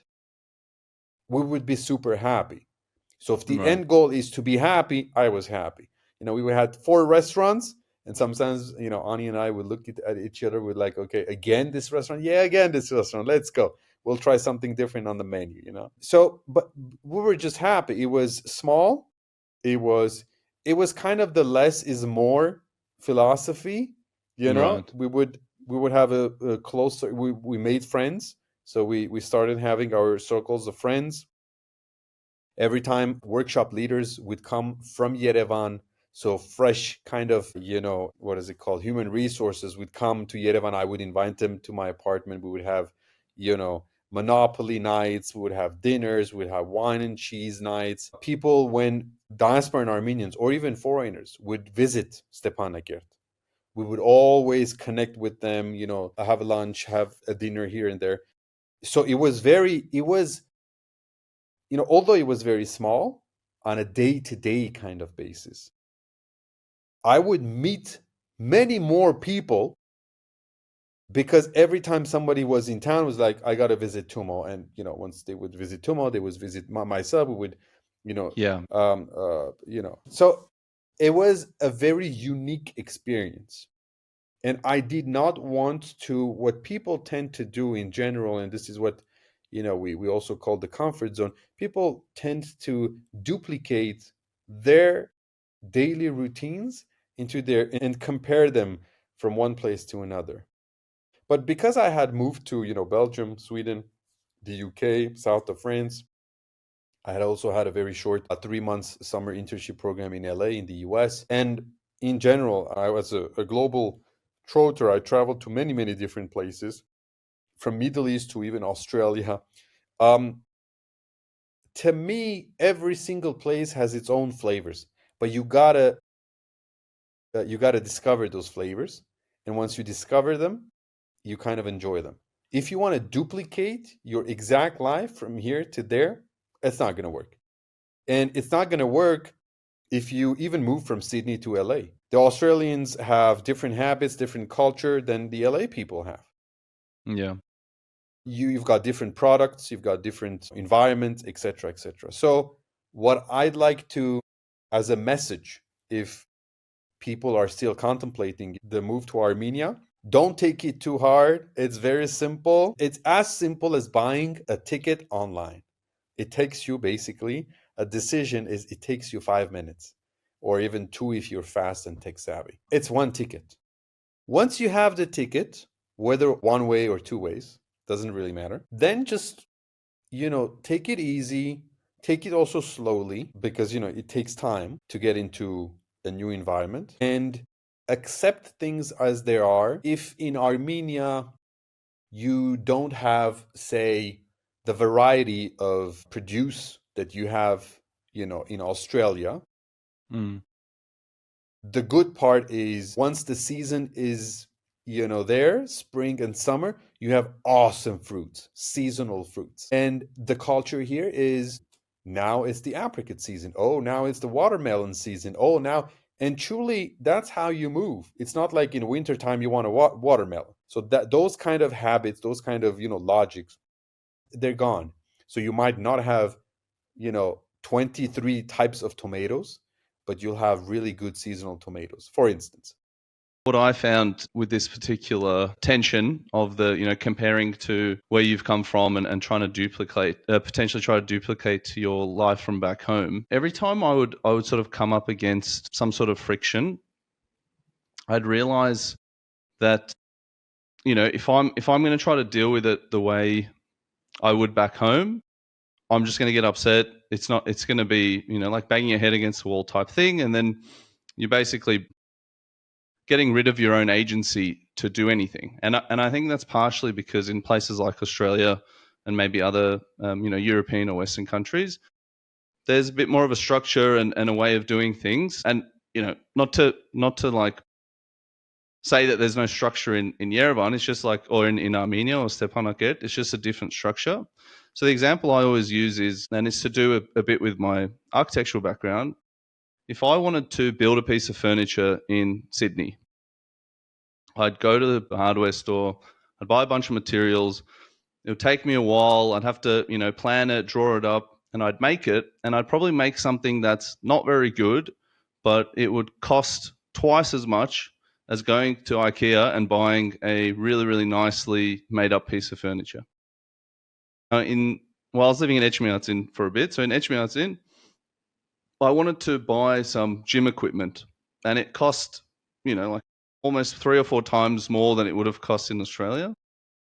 Speaker 2: we would be super happy. So if the
Speaker 1: Right.
Speaker 2: end goal is to be happy, I was happy. We had 4 restaurants, and sometimes, Ani and I would look at each other with like, okay, again this restaurant, yeah, again this restaurant, let's go. We'll try something different on the menu. So, but we were just happy. It was small. It was kind of the less is more philosophy.
Speaker 1: Right.
Speaker 2: We would have a closer. We made friends, so we started having our circles of friends. Every time workshop leaders would come from Yerevan, so fresh kind of, what is it called? Human resources would come to Yerevan. I would invite them to my apartment. We would have, Monopoly nights. We would have dinners. We would have wine and cheese nights. People, when Diasporan Armenians or even foreigners would visit Stepanakert, we would always connect with them, have a lunch, have a dinner here and there. So although it was very small, on a day-to-day kind of basis, I would meet many more people, because every time somebody was in town, was like, I got to visit TUMO. And, once they would visit TUMO, they would visit myself. We would,
Speaker 1: Yeah.
Speaker 2: so it was a very unique experience. And I did not want to, what people tend to do in general, and this is what, we also call the comfort zone. People tend to duplicate their daily routines and compare them from one place to another. But because I had moved to, Belgium, Sweden, the UK, south of France, I had also had a very short 3 months summer internship program in LA in the US. And in general, I was a global trotter. I traveled to many, many different places, from Middle East to even Australia. Um, to me, every single place has its own flavors, but you gotta discover those flavors. And once you discover them, you kind of enjoy them. If you want to duplicate your exact life from here to there, it's not going to work. And it's not going to work if you even move from Sydney to LA. The Australians have different habits, different culture than the LA people have.
Speaker 1: Yeah.
Speaker 2: You've got different products, you've got different environments, etc., etc. So what I'd like to, as a message, if people are still contemplating the move to Armenia, don't take it too hard. It's very simple. It's as simple as buying a ticket online. It takes you, basically, a decision is it takes you 5 minutes, or even 2 if you're fast and tech savvy. It's one ticket. Once you have the ticket, whether one way or 2 ways, doesn't really matter, then just, take it easy, take it also slowly, because, it takes time to get into a new environment, and accept things as they are. If in Armenia you don't have, say, the variety of produce that you have, in Australia,
Speaker 1: Mm.
Speaker 2: the good part is once the season is, there, spring and summer, you have awesome fruits, seasonal fruits. And the culture here is, now it's the apricot season. Oh, now it's the watermelon season. Oh, now, and truly, that's how you move. It's not like in wintertime you want a watermelon. So that those kind of habits, those kind of, logics, they're gone. So you might not have 23 types of tomatoes, but you'll have really good seasonal tomatoes, for instance.
Speaker 1: What I found with this particular tension of the, comparing to where you've come from and trying to duplicate, potentially try to duplicate your life from back home, every time I would sort of come up against some sort of friction, I'd realize that, if I'm going to try to deal with it the way I would back home, I'm just going to get upset. It's going to be, like banging your head against the wall type thing. And then you're basically getting rid of your own agency to do anything. And I think that's partially because in places like Australia and maybe other, European or Western countries, there's a bit more of a structure and a way of doing things. And, not to like say that there's no structure in Yerevan. It's just like, or in Armenia or Stepanakert, it's just a different structure. So the example I always use is, and it's to do a bit with my architectural background. If I wanted to build a piece of furniture in Sydney, I'd go to the hardware store, I'd buy a bunch of materials. It would take me a while. I'd have to, plan it, draw it up, and I'd make it. And I'd probably make something that's not very good, but it would cost twice as much as going to IKEA and buying a really, really nicely made up piece of furniture. While I was living in H.Hovnanian for a bit, so in H.Hovnanian, I wanted to buy some gym equipment, and it cost, like almost 3 or 4 times more than it would have cost in Australia.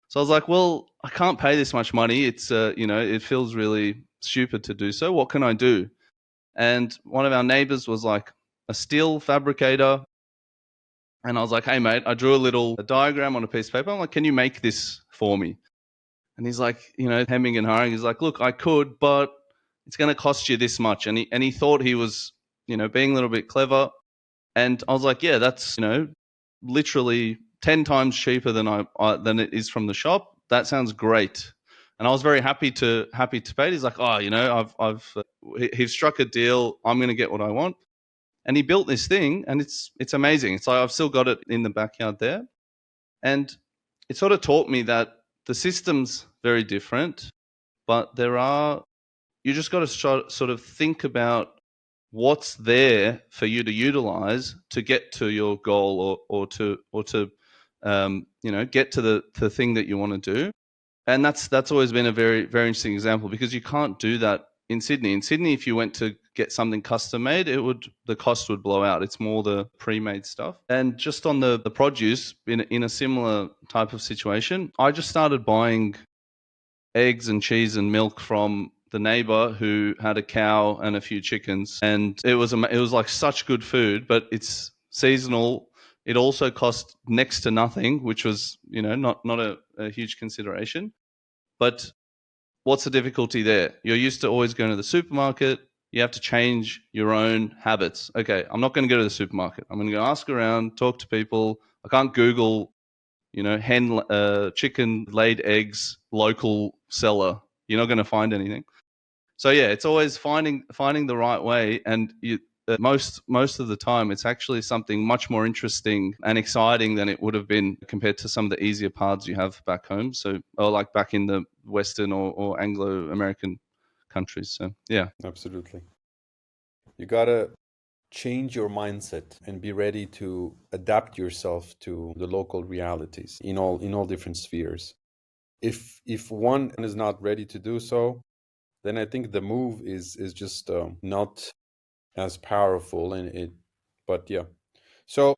Speaker 1: So I was like, well, I can't pay this much money. It's, it feels really stupid to do so. What can I do? And one of our neighbors was like a steel fabricator. And I was like, hey, mate, I drew a diagram on a piece of paper. I'm like, can you make this for me? And he's like, hemming and hawing. He's like, look, I could, but it's going to cost you this much. And he thought he was, being a little bit clever. And I was like, yeah, that's, literally 10 times cheaper than it is from the shop. That sounds great. And I was very happy to pay it. He's like, oh, he's struck a deal. I'm going to get what I want. And he built this thing, and it's amazing. It's like I've still got it in the backyard there. And it sort of taught me that the system's very different, but you just got to sort of think about what's there for you to utilize to get to your goal or to get to the thing that you want to do. And that's always been a very, very interesting example, because you can't do that in Sydney. In Sydney, if you went to get something custom made, the cost would blow out. It's more the pre-made stuff. And just on the produce, in a similar type of situation, I just started buying eggs and cheese and milk from the neighbor who had a cow and a few chickens, and it was like such good food, but it's seasonal. It also cost next to nothing, which was not a huge consideration. But what's the difficulty there? You're used to always going to the supermarket. You have to change your own habits. Okay, I'm not going to go to the supermarket. I'm going to go ask around, talk to people. I can't Google chicken laid eggs, local seller. You're not going to find anything. So yeah, it's always finding the right way, and most of the time, it's actually something much more interesting and exciting than it would have been compared to some of the easier paths you have back home. So, or like back in the Western or Anglo-American countries. So yeah,
Speaker 2: Absolutely. You gotta change your mindset and be ready to adapt yourself to the local realities in all different spheres. If one is not ready to do so, then I think the move is just not as powerful. But yeah. So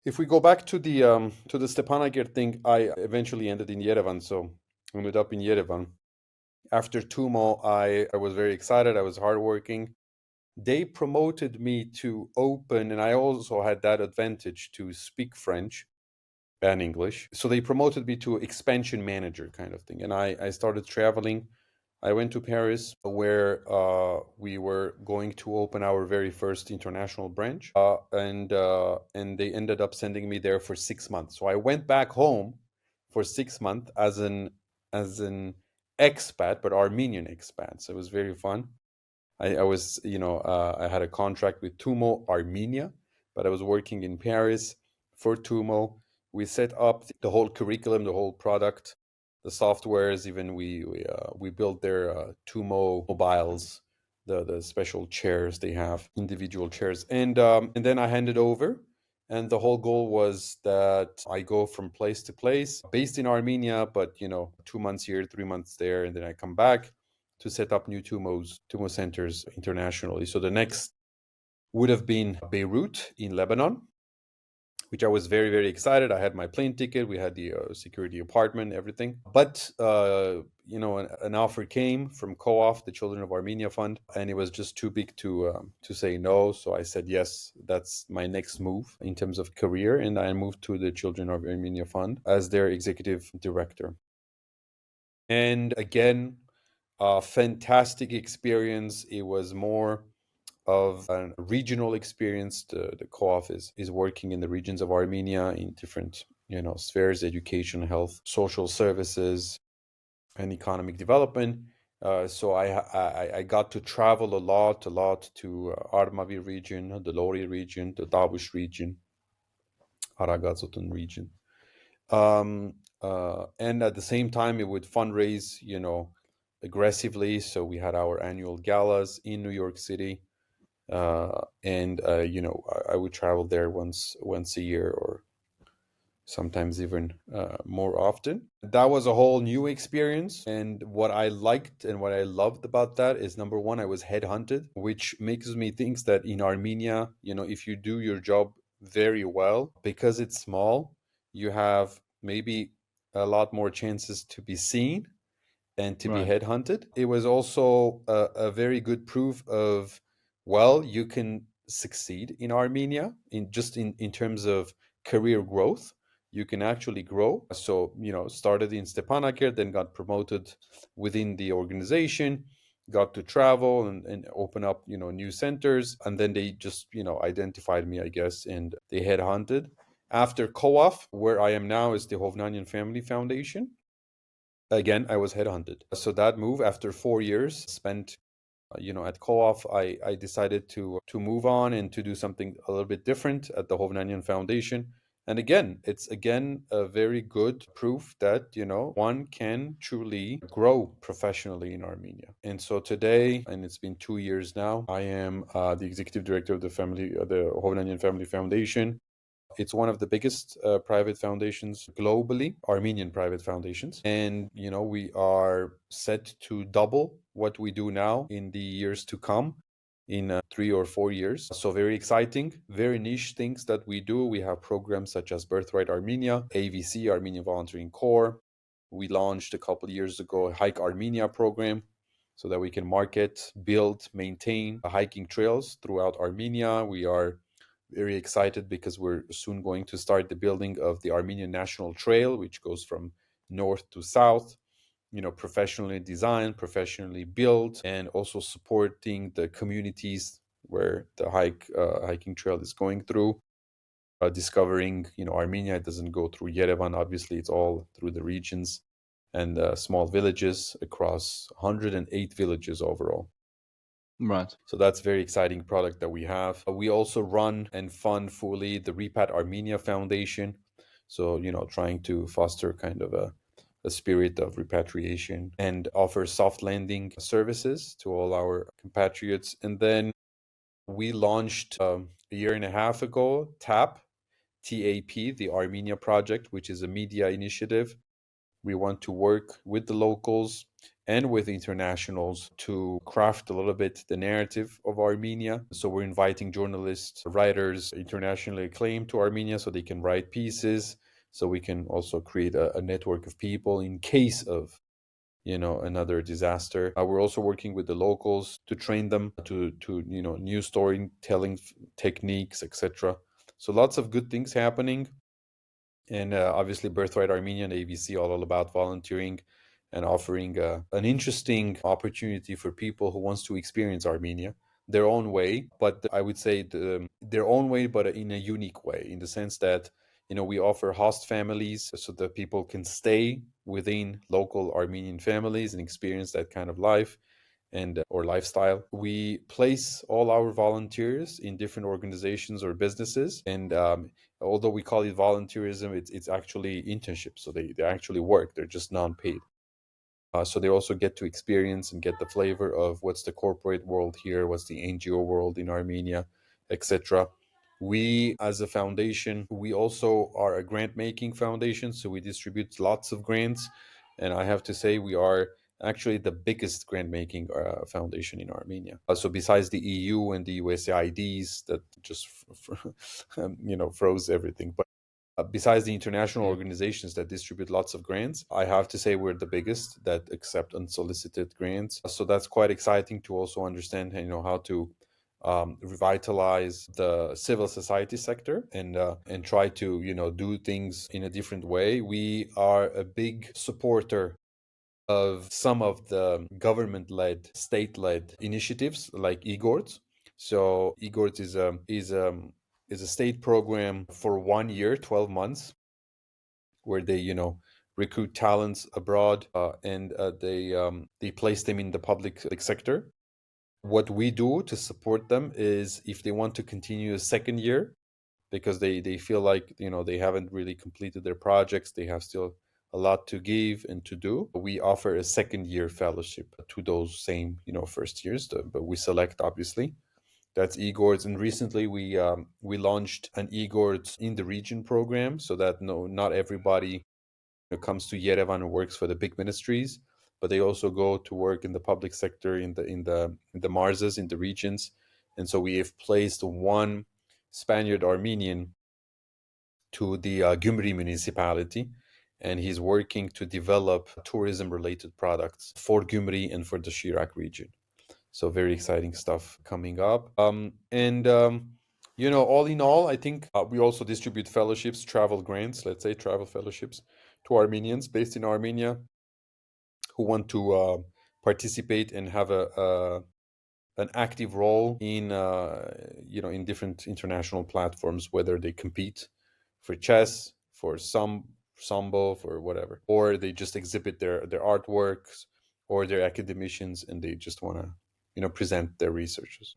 Speaker 2: if we go back to the Stepanakert thing, I eventually ended in Yerevan. So I ended up in Yerevan. After TUMO, I was very excited. I was hardworking. They promoted me to open, and I also had that advantage to speak French and English. So they promoted me to expansion manager kind of thing. And I started traveling. I went to Paris, where we were going to open our very first international branch, and they ended up sending me there for 6 months. So I went back home for 6 months as an expat, but Armenian expat. So it was very fun. I was, I had a contract with TUMO Armenia, but I was working in Paris for TUMO. We set up the whole curriculum, the whole product, the softwares. Even we built their TUMO mobiles, the special chairs they have, individual chairs. And then I handed over. And the whole goal was that I go from place to place, based in Armenia, but 2 months here, 3 months there, and then I come back to set up new TUMO centers internationally. So the next would have been Beirut in Lebanon, which I was very, very excited. I had my plane ticket, we had the security apartment, everything. But an offer came from COAF, the Children of Armenia Fund, and it was just too big to say no. So I said yes. That's my next move in terms of career, and I moved to the Children of Armenia Fund as their executive director. And again, a fantastic experience. It was more of a regional experience. The COAF is working in the regions of Armenia in different spheres: education, health, social services, and economic development. So I got to travel a lot to Armavi region, the Lori region, the Dabush region, Aragazotun region. And at the same time, it would fundraise, aggressively. So we had our annual galas in New York City. And I would travel there once a year, or sometimes even more often. That was a whole new experience, and what I liked and what I loved about that is, number one, I was headhunted, which makes me think that in Armenia, if you do your job very well, because it's small, you have maybe a lot more chances to be seen and to be
Speaker 1: Right.
Speaker 2: headhunted. It was also a very good proof of, well, you can succeed in Armenia in terms of career growth. You can actually grow. So, started in Stepanakert, then got promoted within the organization, got to travel and open up, new centers. And then they just, identified me, I guess, and they headhunted. After COAF, where I am now, is the Hovnanian Family Foundation. Again, I was headhunted. So that move, after 4 years spent at COAF, I decided to move on and to do something a little bit different at the Hovnanian Foundation. And again, it's a very good proof that one can truly grow professionally in Armenia. And so today, and it's been 2 years now, I am the executive director of the Hovnanian Family Foundation. It's one of the biggest private foundations globally, Armenian private foundations. And, we are set to double what we do now in the years to come, in 3 or 4 years. So very exciting, very niche things that we do. We have programs such as Birthright Armenia, AVC, Armenian Volunteering Corps. We launched a couple of years ago a Hike Armenia program, so that we can market, build, maintain hiking trails throughout Armenia. We are very excited because we're soon going to start the building of the Armenian National Trail, which goes from north to south, professionally designed, professionally built, and also supporting the communities where the hiking trail is going through. Discovering, Armenia, it doesn't go through Yerevan, obviously, it's all through the regions and small villages, across 108 villages overall.
Speaker 1: Right.
Speaker 2: So that's a very exciting product that we have. We also run and fund fully the Armenia Foundation. So, trying to foster kind of a spirit of repatriation and offer soft landing services to all our compatriots. And then we launched a year and a half ago, TAP, the Armenia Project, which is a media initiative. We want to work with the locals and with internationals to craft a little bit the narrative of Armenia. So we're inviting journalists, writers, internationally acclaimed, to Armenia so they can write pieces. So we can also create a network of people in case of another disaster. We're also working with the locals to train them to new storytelling techniques, etc. So lots of good things happening. And obviously Birthright Armenian, AVC, all about volunteering and offering an interesting opportunity for people who wants to experience Armenia their own way. But I would say their own way, but in a unique way, in the sense that we offer host families so that people can stay within local Armenian families and experience that kind of life and or lifestyle. We place all our volunteers in different organizations or businesses, and although we call it volunteerism, it's actually internship. So they actually work, they're just non-paid. So they also get to experience and get the flavor of what's the corporate world here, what's the NGO world in Armenia, etc. We, as a foundation, we also are a grant-making foundation, so we distribute lots of grants. And I have to say, we are actually the biggest grant-making foundation in Armenia. So besides the EU and the USAIDs that just froze everything, but besides the international organizations that distribute lots of grants, I have to say we're the biggest that accept unsolicited grants. So that's quite exciting to also understand, how to revitalize the civil society sector and try to do things in a different way. We are a big supporter of some of the government-led, state-led initiatives like eGORDS. So eGORDS is a state program for 1 year, 12 months, where they recruit talents abroad and they place them in the public sector. What we do to support them is, if they want to continue a second year, because they feel like they haven't really completed their projects, they have still a lot to give and to do, we offer a second year fellowship to those same first years, but we select, obviously. That's eGORDS. And recently we launched an eGORDS in the region program, so that not everybody comes to Yerevan and works for the big ministries, but they also go to work in the public sector, in the marzas, in the regions. And so we have placed one Spaniard Armenian to the Gyumri municipality, and he's working to develop tourism-related products for Gyumri and for the Shirak region. So very exciting stuff coming up. All in all, I think we also distribute fellowships, travel grants, let's say travel fellowships to Armenians based in Armenia who want to participate and have an active role in in different international platforms, whether they compete for chess, for sambo, for whatever, or they just exhibit their artworks, or they're academicians and they just want to present their researches.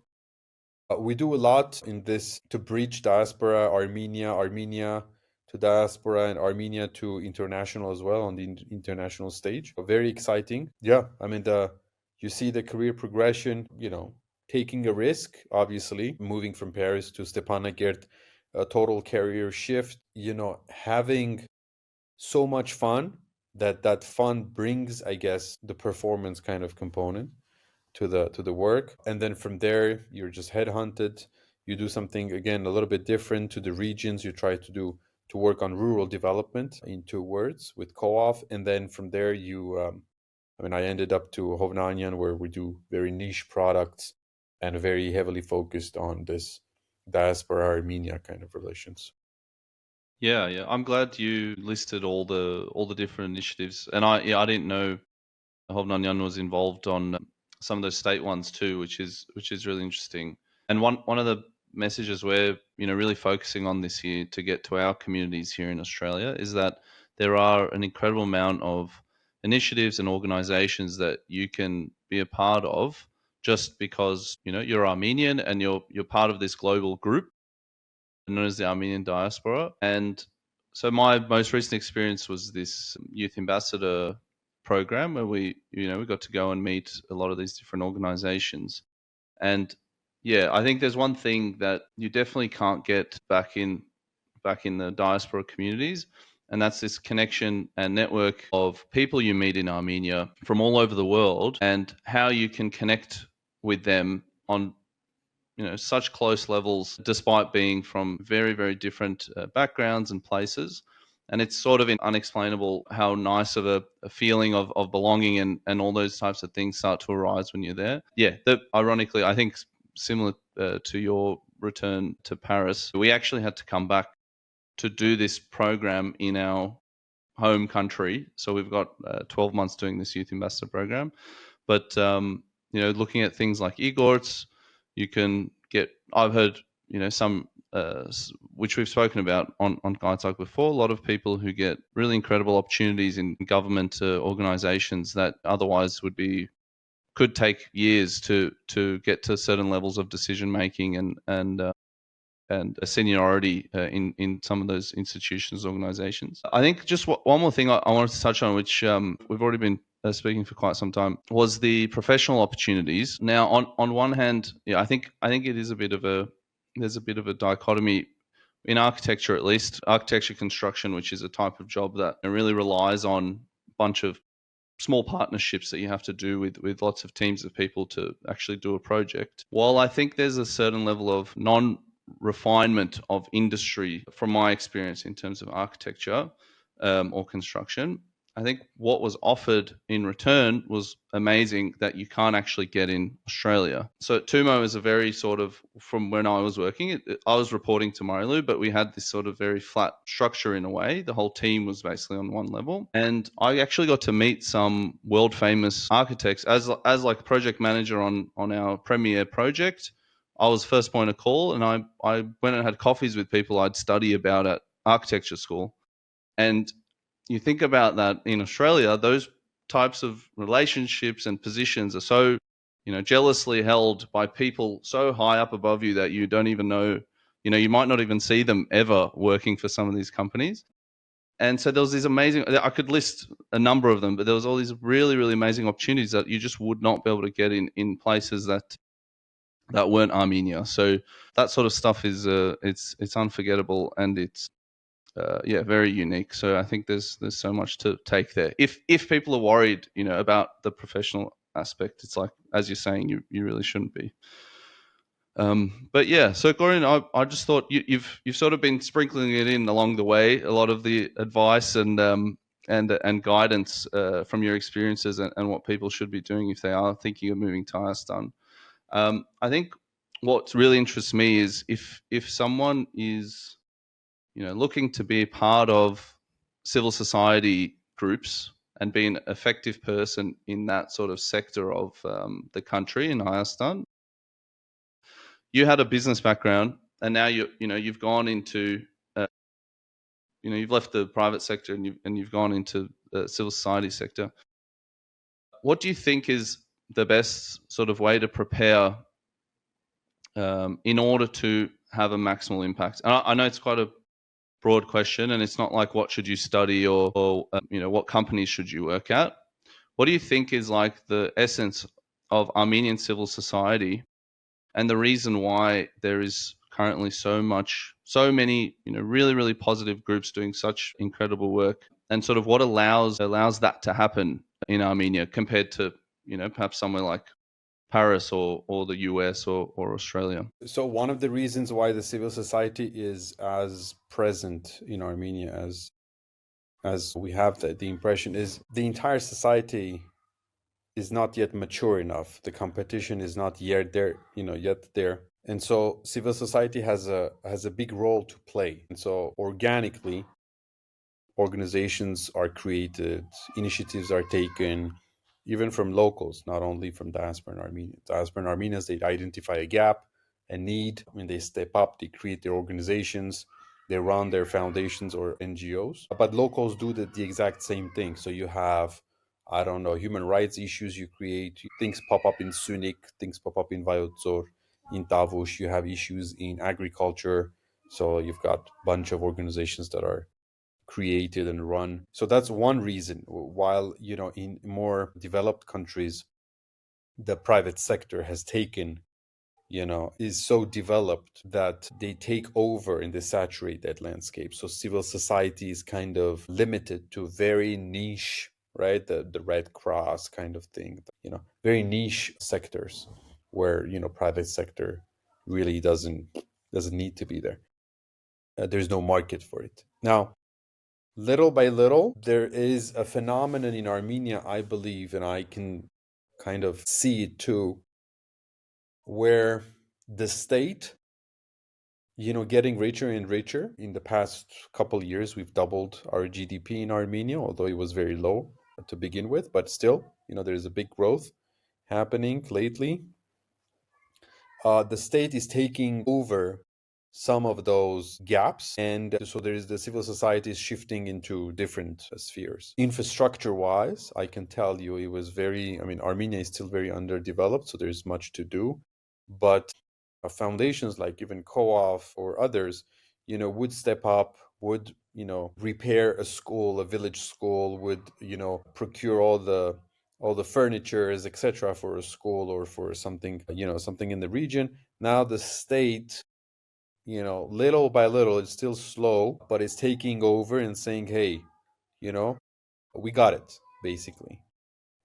Speaker 2: We do a lot in this to bridge diaspora, Armenia to diaspora, and Armenia to international as well on the international stage. Very exciting. Yeah, I mean, you see the career progression, taking a risk, obviously, moving from Paris to Stepanakert, a total career shift, having so much fun that fun brings, I guess, the performance kind of component to the work. And then from there, you're just headhunted. You do something, again, a little bit different to the regions. You try to work on rural development in 2 words with COAF. And then from there, I ended up to Hovnanian, where we do very niche products and very heavily focused on this diaspora Armenia kind of relations.
Speaker 1: Yeah. I'm glad you listed all the different initiatives, and I didn't know Hovnanian was involved on some of those state ones too, which is really interesting. And one of the messages we're really focusing on this year to get to our communities here in Australia is that there are an incredible amount of initiatives and organizations that you can be a part of just because you're Armenian and you're part of this global group known as the Armenian Diaspora. And so my most recent experience was this youth ambassador program where we got to go and meet a lot of these different organizations. And yeah, I think there's one thing that you definitely can't get back in the diaspora communities, and that's this connection and network of people you meet in Armenia from all over the world, and how you can connect with them on such close levels, despite being from very, very different backgrounds and places. And it's sort of unexplainable how nice of a feeling of belonging and all those types of things start to arise when you're there. Yeah, ironically, I think similar to your return to Paris, we actually had to come back to do this program in our home country. So we've got 12 months doing this youth ambassador program. But looking at things like eGORDS, you can get. I've heard some which we've spoken about on Artsakh before. A lot of people who get really incredible opportunities in government organisations that otherwise could take years to get to certain levels of decision making and a seniority in some of those institutions, organizations. I think just one more thing I wanted to touch on, which we've already been speaking for quite some time, was the professional opportunities. Now, on one hand, yeah, I think it is a bit of a there's a bit of a dichotomy in architecture, at least architecture construction, which is a type of job that really relies on a bunch of small partnerships that you have to do with lots of teams of people to actually do a project. While I think there's a certain level of non-refinement of industry from my experience in terms of architecture or construction, I think what was offered in return was amazing that you can't actually get in Australia. So TUMO is a very sort of, from when I was working, I was reporting to Marilu, but we had this sort of very flat structure in a way. The whole team was basically on one level. And I actually got to meet some world famous architects as like project manager on our premier project. I was first point of call, and I went and had coffees with people I'd study about at architecture school. And you think about that in Australia, those types of relationships and positions are so, jealously held by people so high up above you that you don't even know, you might not even see them ever working for some of these companies. And so there was these amazing, I could list a number of them, but there was all these really, really amazing opportunities that you just would not be able to get in places that weren't Armenia. So that sort of stuff is it's unforgettable, and it's very unique. So I think there's so much to take there. If people are worried, about the professional aspect, it's like, as you're saying, you really shouldn't be. But yeah, so Korioun, I just thought you've sort of been sprinkling it in along the way, a lot of the advice and guidance from your experiences and what people should be doing if they are thinking of moving to Ayastan. I think what really interests me is if someone is looking to be part of civil society groups and be an effective person in that sort of sector of the country in Ayastan. You had a business background, and now you've gone into you've left the private sector and you've gone into the civil society sector. What do you think is the best sort of way to prepare in order to have a maximal impact? And I know it's quite a broad question, and it's not like what should you study or what companies should you work at. What do you think is like the essence of Armenian civil society, and the reason why there is currently so many really, really positive groups doing such incredible work, and sort of what allows that to happen in Armenia compared to perhaps somewhere like Paris or the US or Australia?
Speaker 2: So one of the reasons why the civil society is as present in Armenia as we have the impression is the entire society is not yet mature enough. The competition is not yet there. And so civil society has a big role to play. And so organically organizations are created, initiatives are taken, even from locals, not only from Diasporan Armenians. Diasporan Armenians, they identify a gap, a need, they step up, they create their organizations, they run their foundations or NGOs. But locals do the exact same thing. So you have, I don't know, human rights issues, you create, things pop up in Sunik, things pop up in Vayotzor, in Tavush, you have issues in agriculture. So you've got a bunch of organizations that are created and run. So that's one reason. While in more developed countries the private sector has taken, is so developed that they take over and they saturate that landscape. So civil society is kind of limited to very niche, right? The Red Cross kind of thing, very niche sectors where private sector really doesn't need to be there. There's no market for it. Now, little by little, there is a phenomenon in Armenia, I believe, and I can kind of see it too, where the state, getting richer and richer. In the past couple years, we've doubled our GDP in Armenia, although it was very low to begin with, but still, there's a big growth happening lately. The state is taking over some of those gaps, and so there is the civil society is shifting into different spheres. Infrastructure wise, I can tell you it was Armenia is still very underdeveloped, so there's much to do, but foundations like even COAF or others would step up, would repair a school, a village school, would procure all the all the furnitures, etc., for a school or for something, something in the region. Now the state, little by little, it's still slow, but it's taking over and saying, hey, you know, we got it, basically.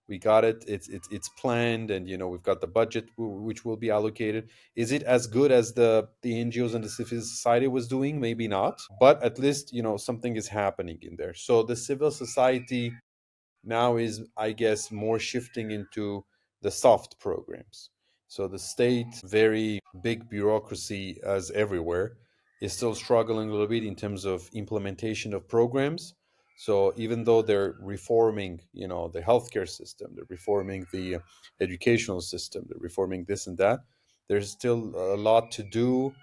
Speaker 2: We got it. It's planned, and we've got the budget which will be allocated. Is it as good as the NGOs and the civil society was doing? Maybe not, but at least something is happening in there. So the civil society now is, I guess, more shifting into the soft programs. So the state, very big bureaucracy as everywhere, is still struggling a little bit in terms of implementation of programs. So even though they're reforming, the healthcare system, they're reforming the educational system, they're reforming this and that, there's still a lot to do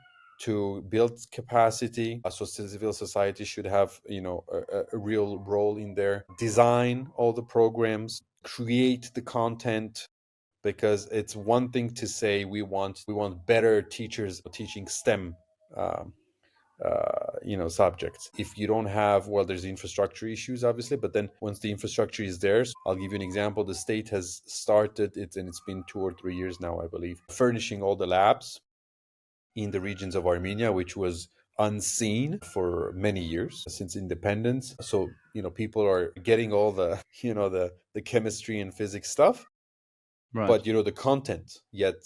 Speaker 2: to build capacity. So civil society should have, a real role in there. Design all the programs, create the content, because it's one thing to say we want better teachers teaching STEM. Um, subjects. If you don't have, well, there's infrastructure issues, obviously, but then once the infrastructure is there, I'll give you an example. The state has started it, and it's been 2 or 3 years now, I believe, furnishing all the labs in the regions of Armenia, which was unseen for many years since independence. So, people are getting all the, the chemistry and physics stuff,
Speaker 1: Right.
Speaker 2: but the content yet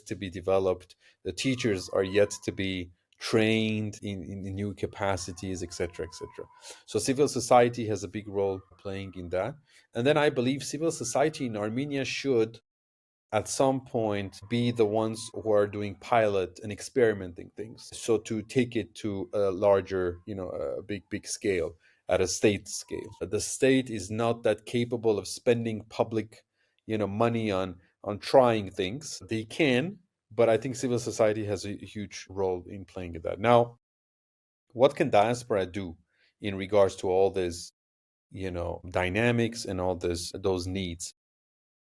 Speaker 2: to be developed. The teachers are yet to be trained in new capacities, etc., etc. So civil society has a big role playing in that. And then I believe civil society in Armenia should at some point be the ones who are doing pilot and experimenting things, so to take it to a larger, a big scale, at a state scale. The state is not that capable of spending public, money on trying things. They can, but I think civil society has a huge role in playing in that. Now, what can diaspora do in regards to all this, dynamics and all those needs?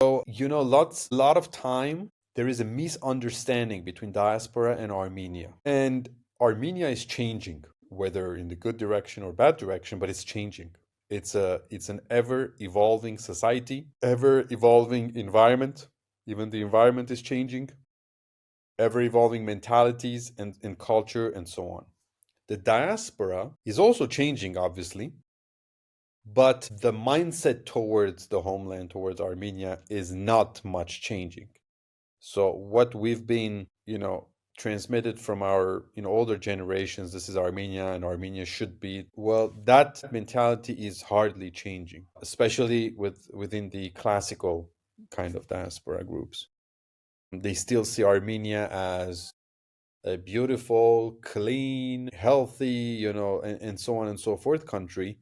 Speaker 2: So, a lot of time there is a misunderstanding between diaspora and Armenia. And Armenia is changing, whether in the good direction or bad direction, but it's changing. It's an ever evolving society, ever evolving environment. Even the environment is changing, ever evolving mentalities and culture and so on. The diaspora is also changing, obviously, but the mindset towards the homeland, towards Armenia, is not much changing. So what we've been, transmitted from our, older generations, this is Armenia and Armenia should be, well, that mentality is hardly changing, especially within the classical kind of diaspora groups. They still see Armenia as a beautiful, clean, healthy, and so on and so forth country.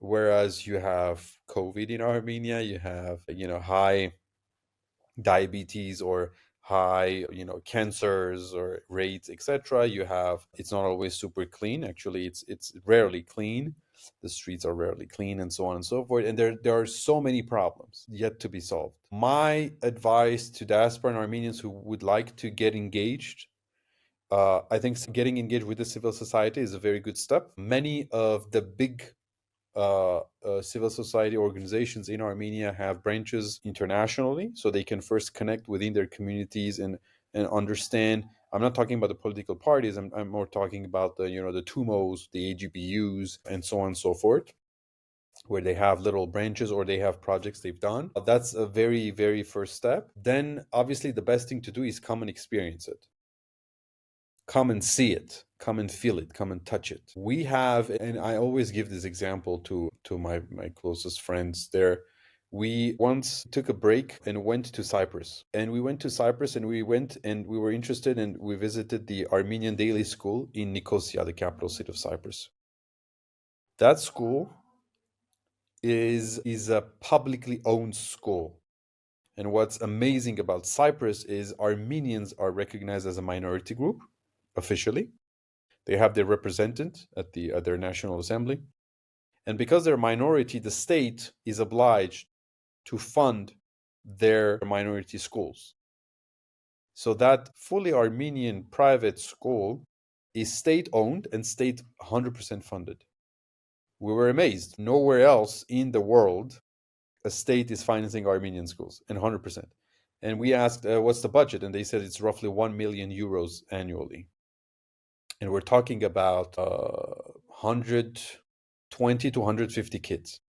Speaker 2: Whereas you have COVID in Armenia, you have, high diabetes or high, cancers or rates, etc. You have, it's not always super clean. Actually, it's rarely clean. The streets are rarely clean, and so on and so forth. And there are so many problems yet to be solved. My advice to diaspora and Armenians who would like to get engaged, I think getting engaged with the civil society is a very good step. Many of the big civil society organizations in Armenia have branches internationally, so they can first connect within their communities and understand. I'm not talking about the political parties. I'm more talking about the the TUMOs, the AGBUs, and so on and so forth, where they have little branches or they have projects they've done. That's a very, very first step. Then obviously the best thing to do is come and experience it. Come and see it, come and feel it, come and touch it. We have, and I always give this example to my closest friends there. We once took a break and went to Cyprus. And we went to Cyprus and we were interested, and we visited the Armenian Daily School in Nicosia, the capital city of Cyprus. That school is a publicly owned school. And what's amazing about Cyprus is Armenians are recognized as a minority group officially. They have their representative at their National Assembly. And because they're a minority, the state is obliged to fund their minority schools. So that fully Armenian private school is state-owned and state 100% funded. We were amazed. Nowhere else in the world a state is financing Armenian schools, and 100%. And we asked, what's the budget? And they said it's roughly 1 million euros annually. And we're talking about 120 to 150 kids,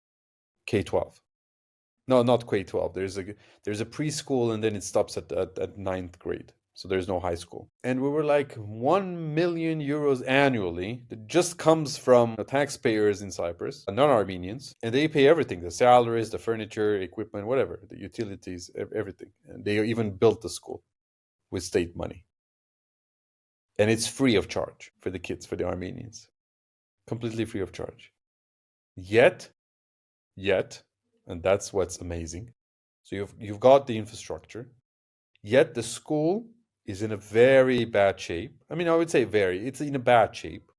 Speaker 2: K-12. No, not K-12. There's a preschool, and then it stops at ninth grade. So there's no high school. And we were like, 1 million euros annually that just comes from the taxpayers in Cyprus, non-Armenians, and they pay everything, the salaries, the furniture, equipment, whatever, the utilities, everything. And they even built the school with state money. And it's free of charge for the kids, for the Armenians. Completely free of charge. Yet, and that's what's amazing. So you've got the infrastructure, yet the school is in a very bad shape. I mean, I would say it's in a bad shape.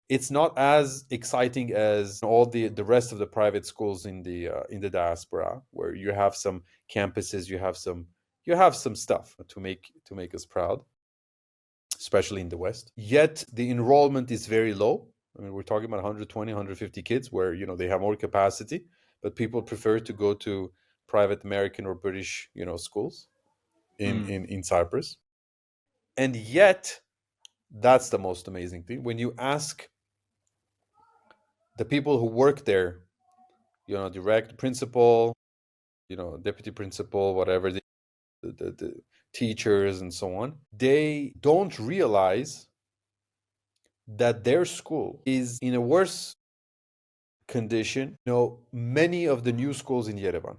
Speaker 2: It's not as exciting as all the rest of the private schools in the diaspora, where you have some campuses, you have some stuff to make us proud, especially in the West. Yet the enrollment is very low. I mean, we're talking about 120, 150 kids where, they have more capacity, but people prefer to go to private American or British, schools in Cyprus. And yet, that's the most amazing thing. When you ask the people who work there, direct principal, deputy principal, whatever, the teachers and so on, they don't realize that their school is in a worse condition, many of the new schools in Yerevan.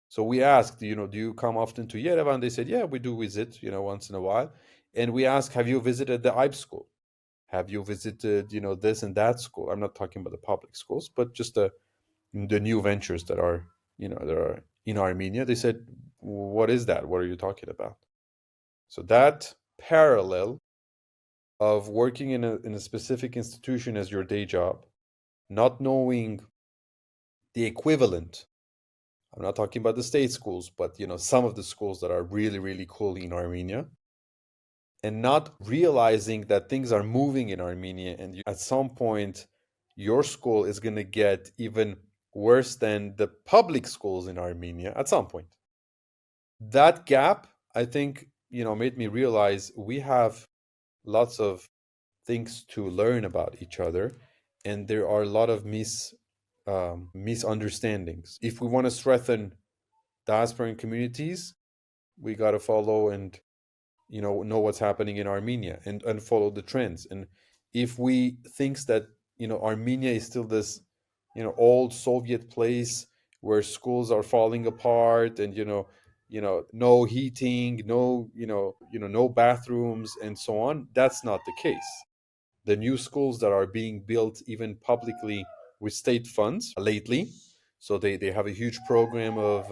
Speaker 2: So we asked, do you come often to Yerevan? They said, yeah, we do visit, once in a while. And we asked, have you visited the IB school? Have you visited, this and that school? I'm not talking about the public schools, but just the new ventures that are, that are in Armenia. They said, what is that? What are you talking about? So that parallel of working in a specific institution as your day job, not knowing the equivalent. I'm not talking about the state schools, but some of the schools that are really, really cool in Armenia, and not realizing that things are moving in Armenia, and at some point your school is going to get even worse than the public schools in Armenia at some point. That gap, I think, made me realize we have lots of things to learn about each other, and there are a lot of misunderstandings. If we want to strengthen diasporan communities, we got to follow and know what's happening in Armenia and follow the trends. And if we think that Armenia is still this old Soviet place where schools are falling apart and no heating, no bathrooms and so on, that's not the case. The new schools that are being built even publicly with state funds lately, so they have a huge program of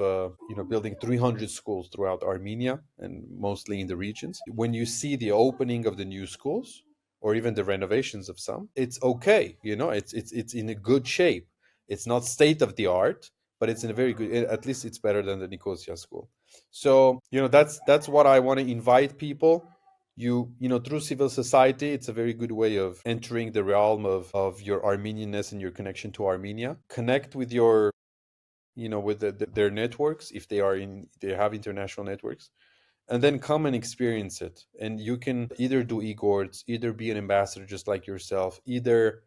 Speaker 2: building 300 schools throughout Armenia and mostly in the regions. When you see the opening of the new schools or even the renovations of some, it's okay. It's in a good shape. It's not state of the art, but it's in a very good. At least it's better than the Nicosia school. So that's what I want to invite people. Through civil society, it's a very good way of entering the realm of your Armenianness and your connection to Armenia. Connect with your with their networks if they have international networks, and then come and experience it. And you can either do e-gourds, either be an ambassador just like yourself, either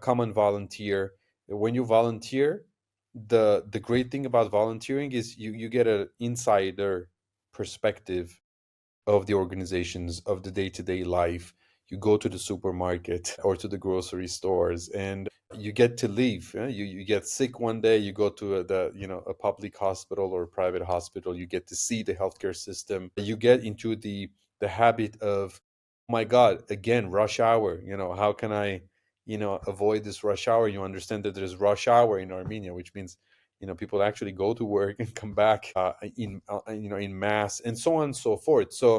Speaker 2: come and volunteer. When you volunteer, the great thing about volunteering is you get an insider perspective of the organizations, of the day-to-day life. You go to the supermarket or to the grocery stores and you get to leave. You get sick one day, you go to a public hospital or a private hospital, you get to see the healthcare system. You get into the habit of, oh my God, again, rush hour. How can I avoid this rush hour? You understand that there's rush hour in Armenia, which means people actually go to work and come back in mass, and so on and so forth. So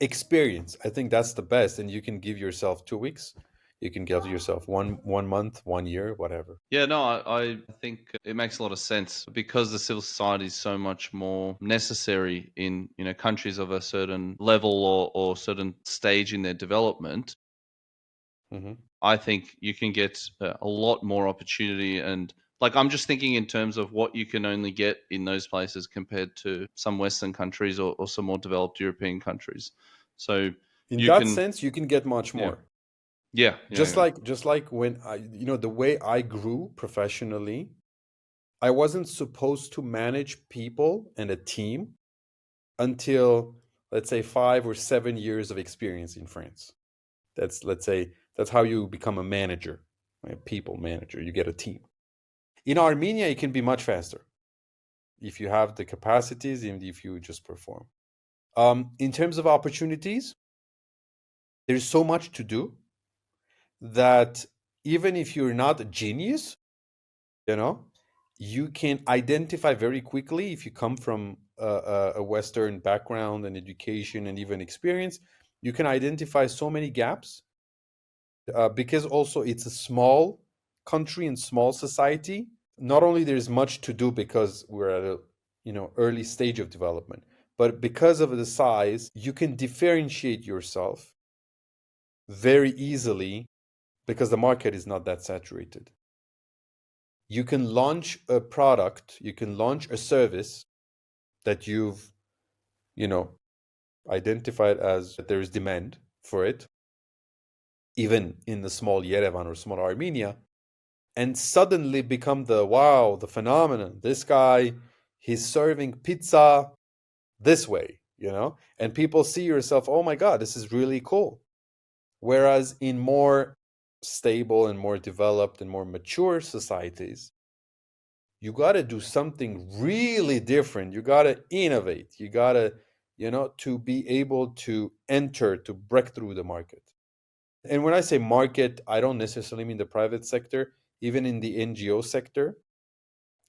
Speaker 2: experience, I think that's the best. And you can give yourself 2 weeks, you can give yourself one month, 1 year, whatever.
Speaker 1: Yeah, no, I think it makes a lot of sense because the civil society is so much more necessary in countries of a certain level or certain stage in their development.
Speaker 2: Mm-hmm.
Speaker 1: I think you can get a lot more opportunity and Like, I'm just thinking in terms of what you can only get in those places compared to some Western countries or some more developed European countries. So
Speaker 2: In
Speaker 1: you
Speaker 2: that
Speaker 1: can,
Speaker 2: sense, you can get much
Speaker 1: yeah,
Speaker 2: more.
Speaker 1: yeah, yeah,
Speaker 2: Just
Speaker 1: yeah.
Speaker 2: like when I, the way I grew professionally, I wasn't supposed to manage people and a team until, let's say, 5 or 7 years of experience in France. That's, let's say, that's how you become a manager, a people manager. You get a team. In Armenia, it can be much faster if you have the capacities and if you just perform. In terms of opportunities, there's so much to do that even if you're not a genius, you know, you can identify very quickly if you come from a Western background and education and even experience. You can identify so many gaps because also it's a small country and small society. Not only there's much to do because we're at a early stage of development, but because of the size, you can differentiate yourself very easily because the market is not that saturated. You can launch a product, you can launch a service that you've, you know, identified as that there is demand for it, even in the small Yerevan or small Armenia, and suddenly become the wow, the phenomenon. This guy, he's serving pizza this way, and people see yourself, oh my God, this is really cool. Whereas in more stable and more developed and more mature societies, you got to do something really different. You got to innovate. You got to, to be able to enter, to break through the market. And when I say market, I don't necessarily mean the private sector. Even in the NGO sector,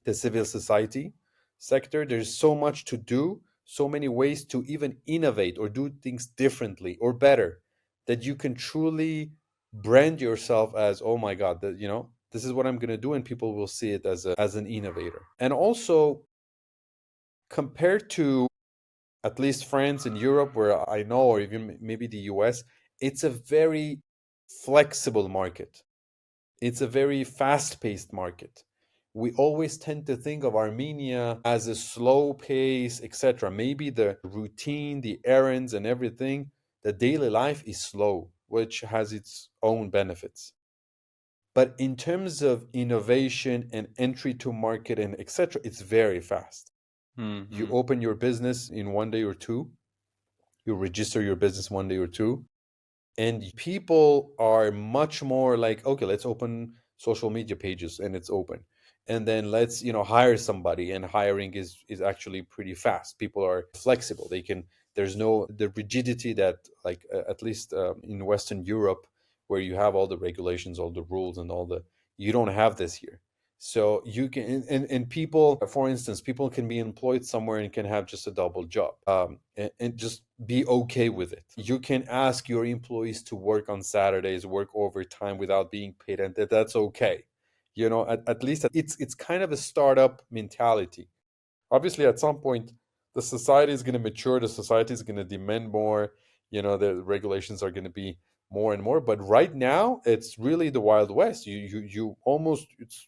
Speaker 2: the civil society sector, there's so much to do, so many ways to even innovate or do things differently or better, that you can truly brand yourself as, oh my God, that this is what I'm going to do, and people will see it as an innovator. And also, compared to at least France and Europe, where I know, or even maybe the US, it's a very flexible market. It's a very fast-paced market. We always tend to think of Armenia as a slow pace, etc. Maybe the routine, the errands, and everything, the daily life is slow, which has its own benefits. But in terms of innovation and entry to market and etc., it's very fast. You
Speaker 1: Mm-hmm.
Speaker 2: open your business in 1 day or two, you register your business 1 day or two, and people are much more like, okay, let's open social media pages, and it's open, and then let's hire somebody, and hiring is actually pretty fast. People are flexible. They can, there's no the rigidity that, like, at least in Western Europe, where you have all the regulations, all the rules, and all the, you don't have this here. So you can, and people, for instance, people can be employed somewhere and can have just a double job, and just be okay with it. You can ask your employees to work on Saturdays, work overtime without being paid, and that's okay. At least it's kind of a startup mentality. Obviously, at some point, the society is going to mature. The society is going to demand more. The regulations are going to be more and more. But right now, it's really the Wild West. You almost, it's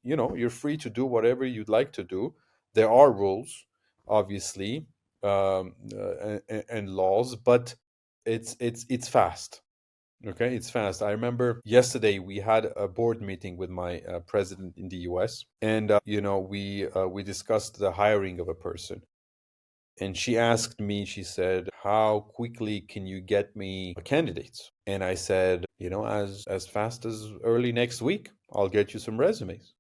Speaker 2: you're free to do whatever you'd like to do. There are rules, obviously, and laws, but it's fast. Okay, it's fast. I remember yesterday we had a board meeting with my president in the US, and we discussed the hiring of a person. And she asked me, she said, "How quickly can you get me candidates?" And I said, as fast as early next week, I'll get you some resumes.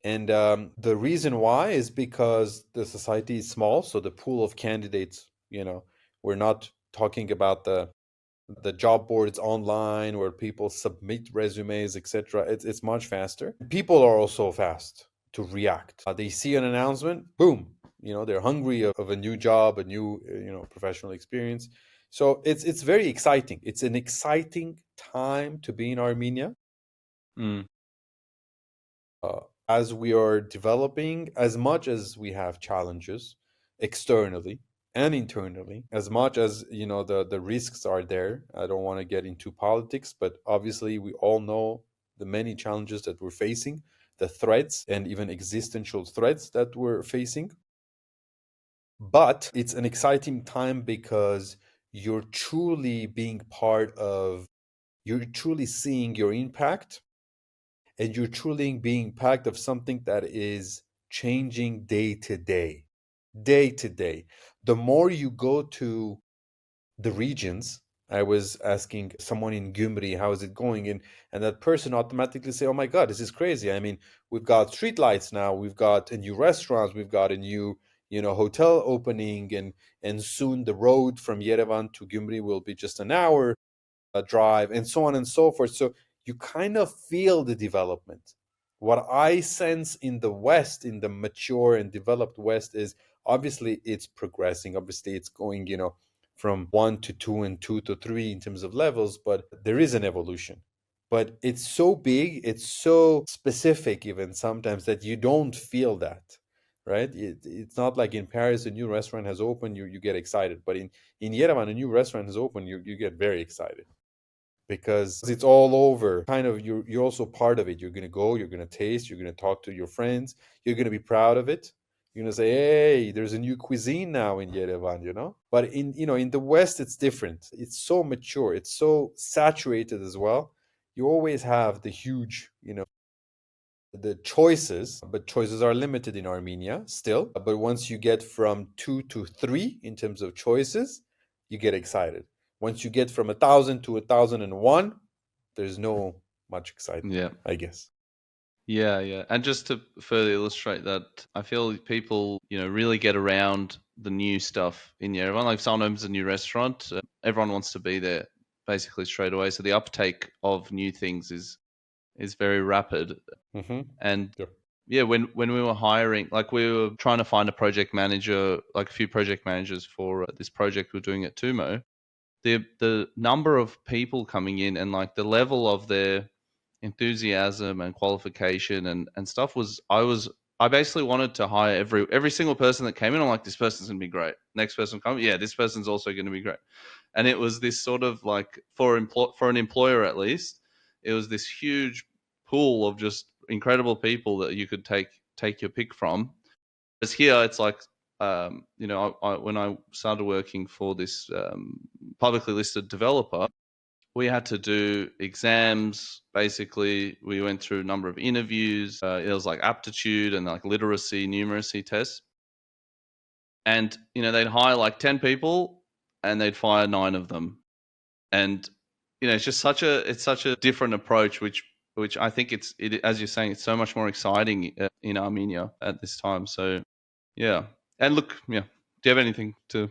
Speaker 2: And the reason why is because the society is small, so the pool of candidates, we're not talking about the job boards online where people submit resumes, etc. It's much faster. People are also fast to react. They see an announcement, boom, they're hungry of a new job, a new professional experience. So it's very exciting. It's an exciting time to be in Armenia.
Speaker 1: Mm.
Speaker 2: As we are developing, as much as we have challenges externally and internally, as much as the risks are there. I don't want to get into politics, but obviously we all know the many challenges that we're facing. the threats and even existential threats that we're facing. But it's an exciting time because you're truly being you're truly seeing your impact, and you're truly being part of something that is changing day to day. Day to day. The more you go to the regions, I was asking someone in Gyumri, how is it going? And that person automatically say, oh my God, this is crazy. I mean, we've got street lights now, we've got a new restaurants, we've got a new, hotel opening, and soon the road from Yerevan to Gyumri will be just an hour drive, and so on and so forth. So you kind of feel the development. What I sense in the West, in the mature and developed West, is obviously it's progressing. Obviously it's going, from 1 to 2 and 2 to 3 in terms of levels, but there is an evolution. But it's so big, it's so specific, even sometimes, that you don't feel that, right? It's not like in Paris a new restaurant has opened, you get excited. But in Yerevan, a new restaurant has opened, you get very excited, because it's all over. Kind of, you're also part of it. You're going to go, you're going to taste, you're going to talk to your friends, you're going to be proud of it. You're going to say, hey, there's a new cuisine now in Yerevan. But in the West, it's different. It's so mature, it's so saturated as well. You always have the huge, the choices, but choices are limited in Armenia still. But once you get from 2 to 3 in terms of choices, you get excited. Once you get from 1,000 to 1,001, there's no much excitement,
Speaker 1: Yeah.
Speaker 2: I guess.
Speaker 1: Yeah. And just to further illustrate that, I feel people, really get around the new stuff in Yerevan. Like if someone opens a new restaurant, everyone wants to be there basically straight away. So the uptake of new things is very rapid.
Speaker 2: Mm-hmm.
Speaker 1: And
Speaker 2: Sure.
Speaker 1: yeah, when we were hiring, like we were trying to find a project manager, like a few project managers for this project we're doing at TUMO. The number of people coming in and like the level of their enthusiasm and qualification and stuff I basically wanted to hire every single person that came in. I'm like, this person's gonna be great. Next person come, yeah, this person's also gonna be great. And it was this sort of like for an employer at least, it was this huge pool of just incredible people that you could take your pick from. Whereas here, it's like when I started working for this publicly listed developer, we had to do exams. Basically, we went through a number of interviews. It was like aptitude and like literacy, numeracy tests. And they'd hire like 10 people, and they'd fire 9 of them. And it's just such a different approach, which I think it as you're saying, it's so much more exciting in Armenia at this time. So yeah. And look, yeah. Do you have anything to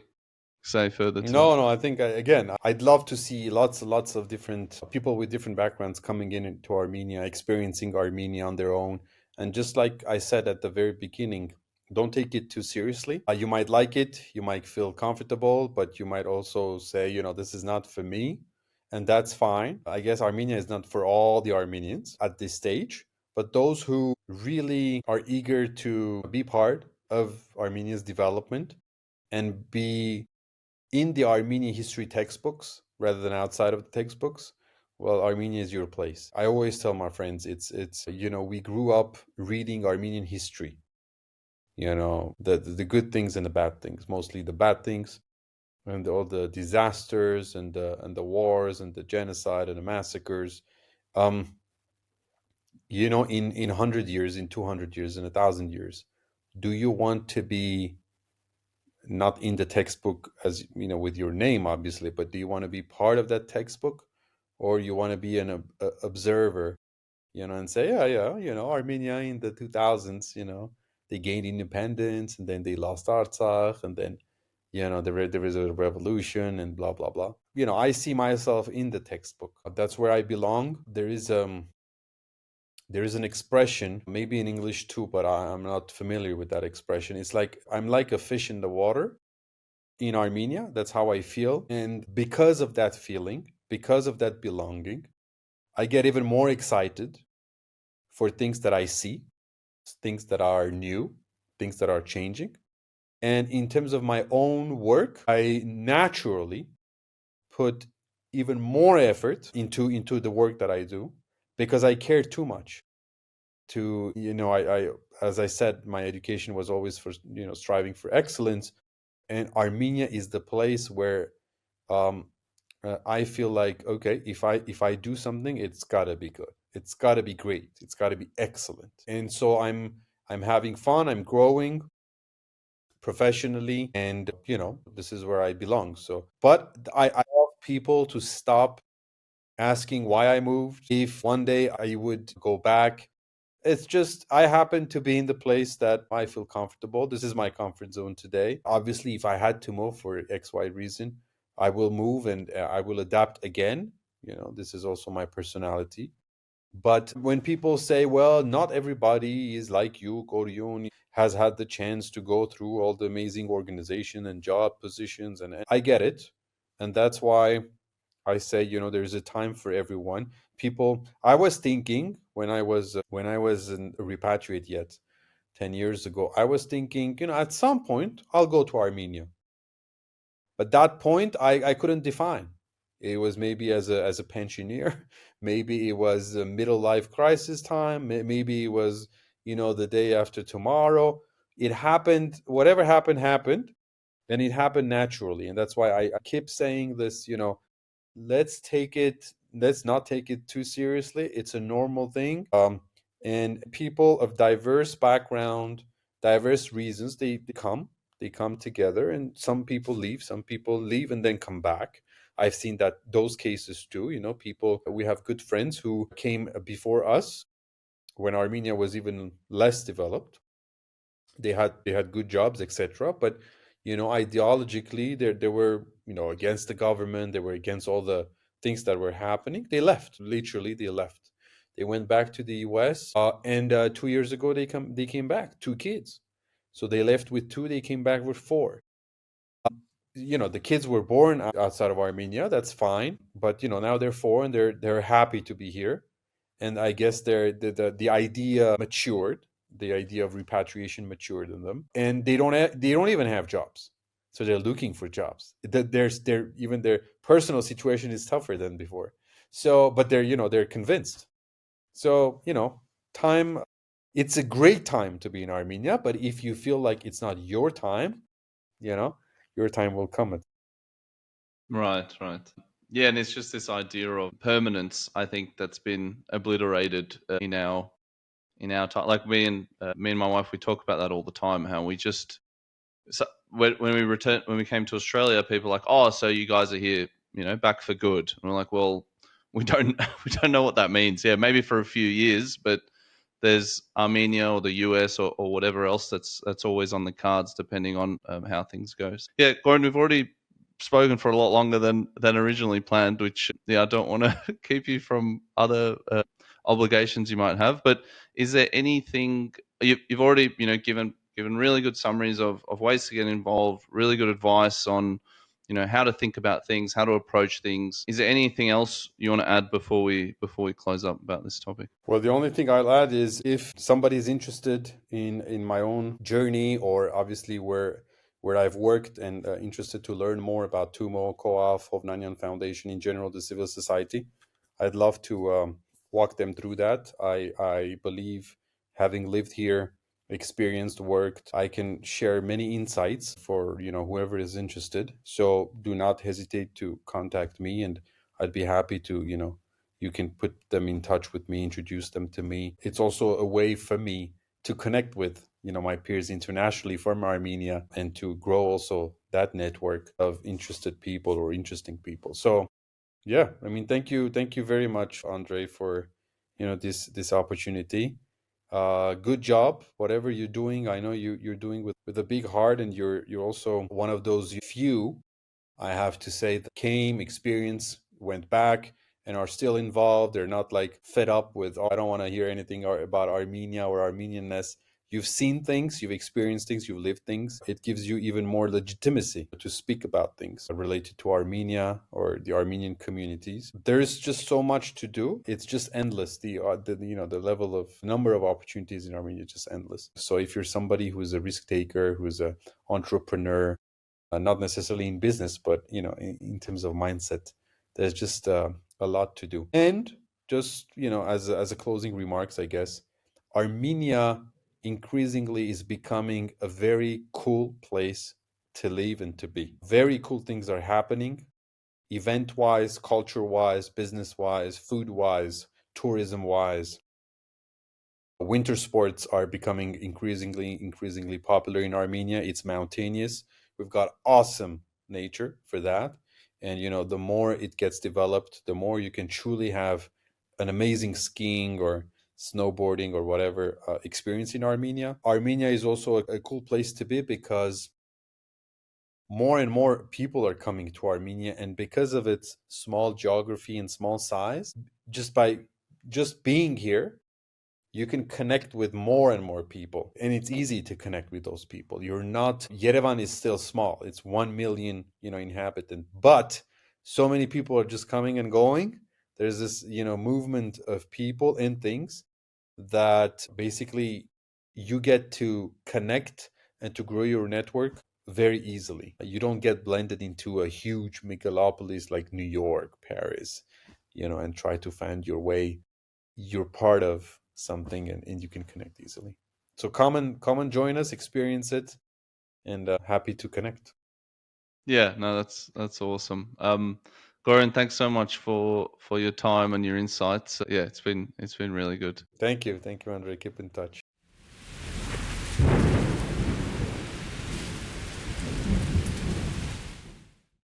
Speaker 1: say further to that?
Speaker 2: No, I think, again, I'd love to see lots and lots of different people with different backgrounds coming into Armenia, experiencing Armenia on their own. And just like I said at the very beginning, don't take it too seriously. You might like it, you might feel comfortable, but you might also say, this is not for me. And that's fine. I guess Armenia is not for all the Armenians at this stage, but those who really are eager to be part of Armenia's development and be in the Armenian history textbooks rather than outside of the textbooks, well, Armenia is your place. I always tell my friends, it's we grew up reading Armenian history. The good things and the bad things, mostly the bad things, and all the disasters and the wars and the genocide and the massacres. In 100 years, in 200 years, in 1,000 years, do you want to be not in the textbook, as with your name, obviously, but do you want to be part of that textbook, or you want to be an observer, and say, yeah, Armenia in the 2000s, they gained independence, and then they lost Artsakh, and then there was a revolution and blah blah blah. I see myself in the textbook. That's where I belong. There is an expression, maybe in English too, but I'm not familiar with that expression. It's like I'm like a fish in the water in Armenia. That's how I feel. And because of that feeling, because of that belonging, I get even more excited for things that I see, things that are new, things that are changing. And in terms of my own work, I naturally put even more effort into the work that I do, because I care too much. to, I as I said, my education was always for, striving for excellence, and Armenia is the place where I feel like, okay, if I do something, it's gotta be good, it's gotta be great, it's gotta be excellent, and so I'm having fun, I'm growing professionally, and this is where I belong. So, but I want people to stop asking why I moved, if one day I would go back. It's just I happen to be in the place that I feel comfortable. This is my comfort zone today. Obviously, if I had to move for XY reason, I will move, and I will adapt again. This is also my personality. But when people say, well, not everybody is like you, Korioun, has had the chance to go through all the amazing organization and job positions, and I get it. And that's why I say, there's a time for everyone. People, I was thinking when I was a repatriate yet 10 years ago, I was thinking, at some point I'll go to Armenia. But that point I couldn't define. It was maybe as a pensioner, maybe it was a middle life crisis time, maybe it was, the day after tomorrow. It happened, whatever happened, and it happened naturally. And that's why I keep saying this, let's not take it too seriously. It's a normal thing. And people of diverse background, diverse reasons, they come together, and some people leave and then come back. I've seen those cases too. People, we have good friends who came before us when Armenia was even less developed. They had good jobs, etc. But ideologically, they were, against the government. They were against all the things that were happening. They left. Literally, they left. They went back to the U.S. And 2 years ago, they came back. Two kids. So they left with two. They came back with four. The kids were born outside of Armenia. That's fine. But now they're four, and they're happy to be here. And I guess the idea matured. The idea of repatriation matured in them, and they don't even have jobs, so they're looking for jobs. Even their personal situation is tougher than before. So, but they're convinced. So time. It's a great time to be in Armenia, but if you feel like it's not your time, you know, your time will come.
Speaker 1: Right, right. Yeah, and it's just this idea of permanence. I think that's been obliterated in our time. Like me and my wife, we talk about that all the time. How we just so when we came to Australia, people are like, oh, so you guys are here, back for good. And we're like, well, we don't we don't know what that means. Yeah, maybe for a few years, but there's Armenia or the US or whatever else that's always on the cards, depending on how things go. Yeah, Gordon, we've already spoken for a lot longer than originally planned, which I don't want to keep you from other obligations you might have. But is there anything you've already given really good summaries of ways to get involved, really good advice on how to think about things, how to approach things. Is there anything else you want to add before we close up about this topic?
Speaker 2: Well, the only thing I'll add is if somebody is interested in my own journey, or obviously where I've worked, and interested to learn more about TUMO, COAF, Hovnanian Foundation, in general, the civil society, I'd love to walk them through that. I believe, having lived here, experienced, worked, I can share many insights for whoever is interested. So do not hesitate to contact me, and I'd be happy to you can put them in touch with me, introduce them to me. It's also a way for me to connect with my peers internationally from Armenia, and to grow also that network of interested people or interesting people. So yeah, I mean, thank you very much, Andre, for this opportunity. Good job, whatever you're doing. I know you're doing with a big heart, and you're also one of those few, I have to say, that came, experience, went back, and are still involved. They're not like fed up with, oh, I don't want to hear anything about Armenia or Armenianness. You've seen things, you've experienced things, you've lived things. It gives you even more legitimacy to speak about things related to Armenia or the Armenian communities. There's just so much to do. It's just endless. The level of number of opportunities in Armenia is just endless. So if you're somebody who's a risk taker, who's an entrepreneur, not necessarily in business, but in terms of mindset, there's just a lot to do. And just as a closing remarks, I guess, Armenia increasingly is becoming a very cool place to live and to be. Very cool things are happening, event wise, culture wise, business wise, food wise, tourism wise. Winter sports are becoming increasingly popular in Armenia. It's mountainous. We've got awesome nature for that. And the more it gets developed, the more you can truly have an amazing skiing or snowboarding or whatever experience in Armenia. Armenia is also a cool place to be because more and more people are coming to Armenia, and because of its small geography and small size, just being here, you can connect with more and more people, and it's easy to connect with those people. You're not Yerevan is still small. It's 1 million, inhabitant, but so many people are just coming and going. There's this, movement of people and things that basically you get to connect and to grow your network very easily. You don't get blended into a huge megalopolis like New York, Paris, and try to find your way. You're part of something, and you can connect easily. So come and join us, experience it, and happy to connect.
Speaker 1: Yeah, no, that's awesome. Korioun, thanks so much for your time and your insights. Yeah, it's been really good.
Speaker 2: Thank you, Andre. Keep in touch.